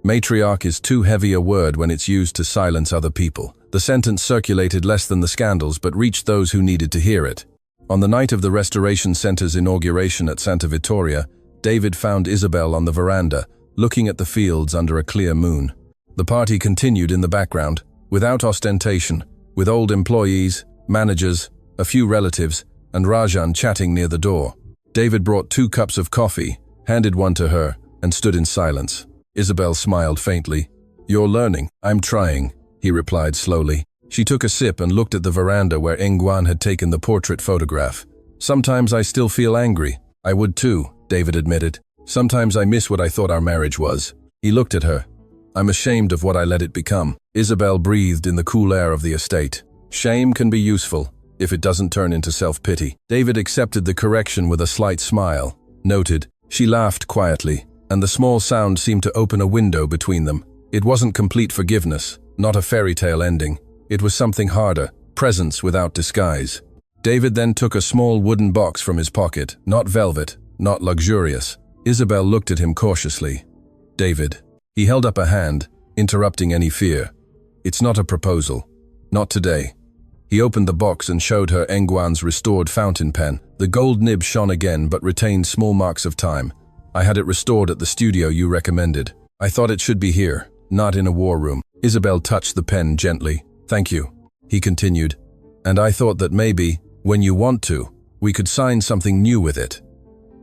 Matriarch is too heavy a word when it's used to silence other people." The sentence circulated less than the scandals but reached those who needed to hear it. On the night of the Restoration Center's inauguration at Santa Vitoria, David found Isabel on the veranda, looking at the fields under a clear moon. The party continued in the background, without ostentation, with old employees, managers, a few relatives, and Rajan chatting near the door. David brought 2 cups of coffee, handed one to her, and stood in silence. Isabel smiled faintly. "You're learning." "I'm trying," he replied slowly. She took a sip and looked at the veranda where Nguyen had taken the portrait photograph. "Sometimes I still feel angry." "I would too," David admitted. "Sometimes I miss what I thought our marriage was." He looked at her. "I'm ashamed of what I let it become." Isabel breathed in the cool air of the estate. "Shame can be useful, if it doesn't turn into self-pity." David accepted the correction with a slight smile. Noted, she laughed quietly, and the small sound seemed to open a window between them. It wasn't complete forgiveness, not a fairy tale ending. It was something harder, presence without disguise. David then took a small wooden box from his pocket, not velvet, not luxurious. Isabel looked at him cautiously. "David." He held up a hand, interrupting any fear. "It's not a proposal. Not today." He opened the box and showed her Nguyen's restored fountain pen. The gold nib shone again but retained small marks of time. "I had it restored at the studio you recommended. I thought it should be here, not in a war room." Isabel touched the pen gently. "Thank you," he continued. "And I thought that maybe, when you want to, we could sign something new with it.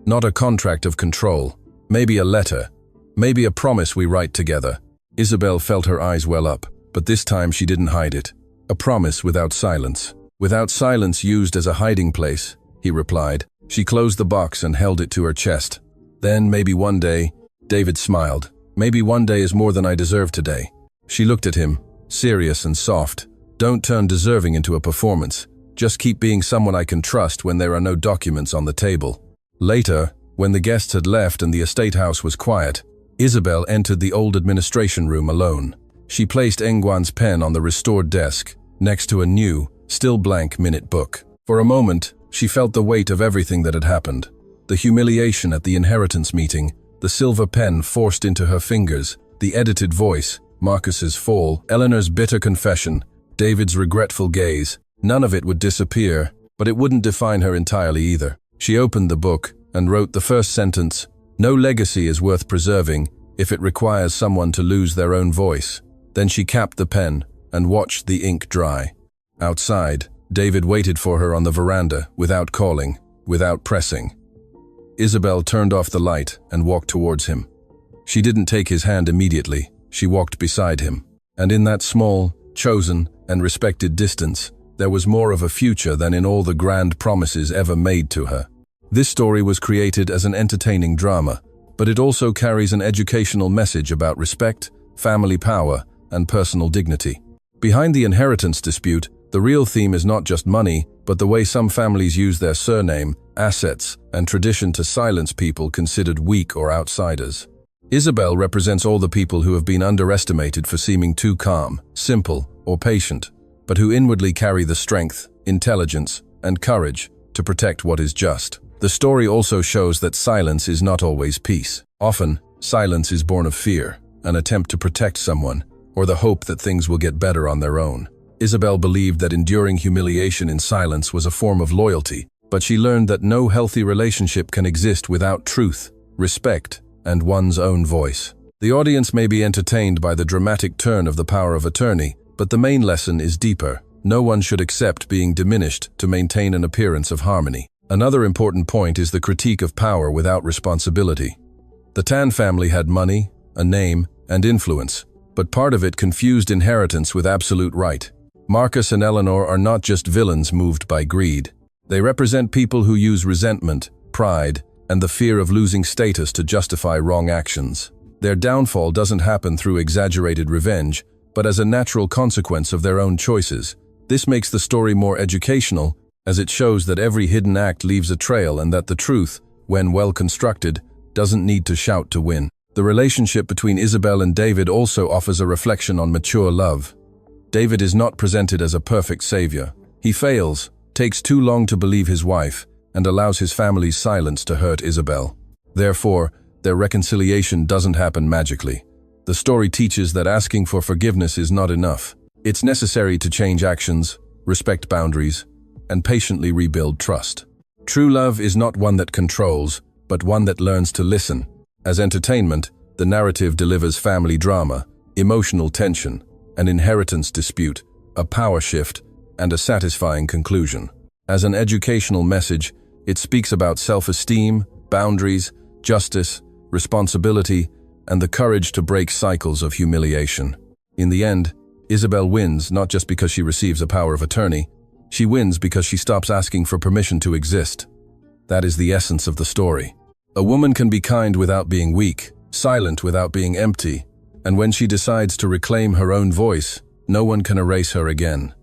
Not a contract of control, maybe a letter, maybe a promise we write together." Isabel felt her eyes well up, but this time she didn't hide it. "A promise without silence. Without silence used as a hiding place," he replied. She closed the box and held it to her chest. "Then maybe one day," David smiled, "maybe one day is more than I deserve today." She looked at him, serious and soft. "Don't turn deserving into a performance. Just keep being someone I can trust when there are no documents on the table." Later, when the guests had left and the estate house was quiet, Isabel entered the old administration room alone. She placed Nguyen's pen on the restored desk, next to a new, still blank minute book. For a moment, she felt the weight of everything that had happened. The humiliation at the inheritance meeting, the silver pen forced into her fingers, the edited voice, Marcus's fall, Eleanor's bitter confession, David's regretful gaze. None of it would disappear, but it wouldn't define her entirely either. She opened the book and wrote the first sentence, "No legacy is worth preserving if it requires someone to lose their own voice." Then she capped the pen and watched the ink dry. Outside, David waited for her on the veranda, without calling, without pressing. Isabel turned off the light and walked towards him. She didn't take his hand immediately, she walked beside him. And in that small, chosen, and respected distance, there was more of a future than in all the grand promises ever made to her. This story was created as an entertaining drama, but it also carries an educational message about respect, family power, and personal dignity. Behind the inheritance dispute, the real theme is not just money, but the way some families use their surname, assets, and tradition to silence people considered weak or outsiders. Isabel represents all the people who have been underestimated for seeming too calm, simple, or patient, but who inwardly carry the strength, intelligence, and courage to protect what is just. The story also shows that silence is not always peace. Often, silence is born of fear, an attempt to protect someone, or the hope that things will get better on their own. Isabel believed that enduring humiliation in silence was a form of loyalty, but she learned that no healthy relationship can exist without truth, respect, and one's own voice. The audience may be entertained by the dramatic turn of the power of attorney, but the main lesson is deeper. No one should accept being diminished to maintain an appearance of harmony. Another important point is the critique of power without responsibility. The Tan family had money, a name, and influence, but part of it confused inheritance with absolute right. Marcus and Eleanor are not just villains moved by greed. They represent people who use resentment, pride, and the fear of losing status to justify wrong actions. Their downfall doesn't happen through exaggerated revenge, but as a natural consequence of their own choices. This makes the story more educational, as it shows that every hidden act leaves a trail and that the truth, when well constructed, doesn't need to shout to win. The relationship between Isabel and David also offers a reflection on mature love. David is not presented as a perfect savior. He fails, takes too long to believe his wife, and allows his family's silence to hurt Isabel. Therefore, their reconciliation doesn't happen magically. The story teaches that asking for forgiveness is not enough. It's necessary to change actions, respect boundaries, and patiently rebuild trust. True love is not one that controls, but one that learns to listen. As entertainment, the narrative delivers family drama, emotional tension, an inheritance dispute, a power shift, and a satisfying conclusion. As an educational message, it speaks about self-esteem, boundaries, justice, responsibility, and the courage to break cycles of humiliation. In the end, Isabel wins not just because she receives a power of attorney, she wins because she stops asking for permission to exist. That is the essence of the story. A woman can be kind without being weak, silent without being empty, and when she decides to reclaim her own voice, no one can erase her again.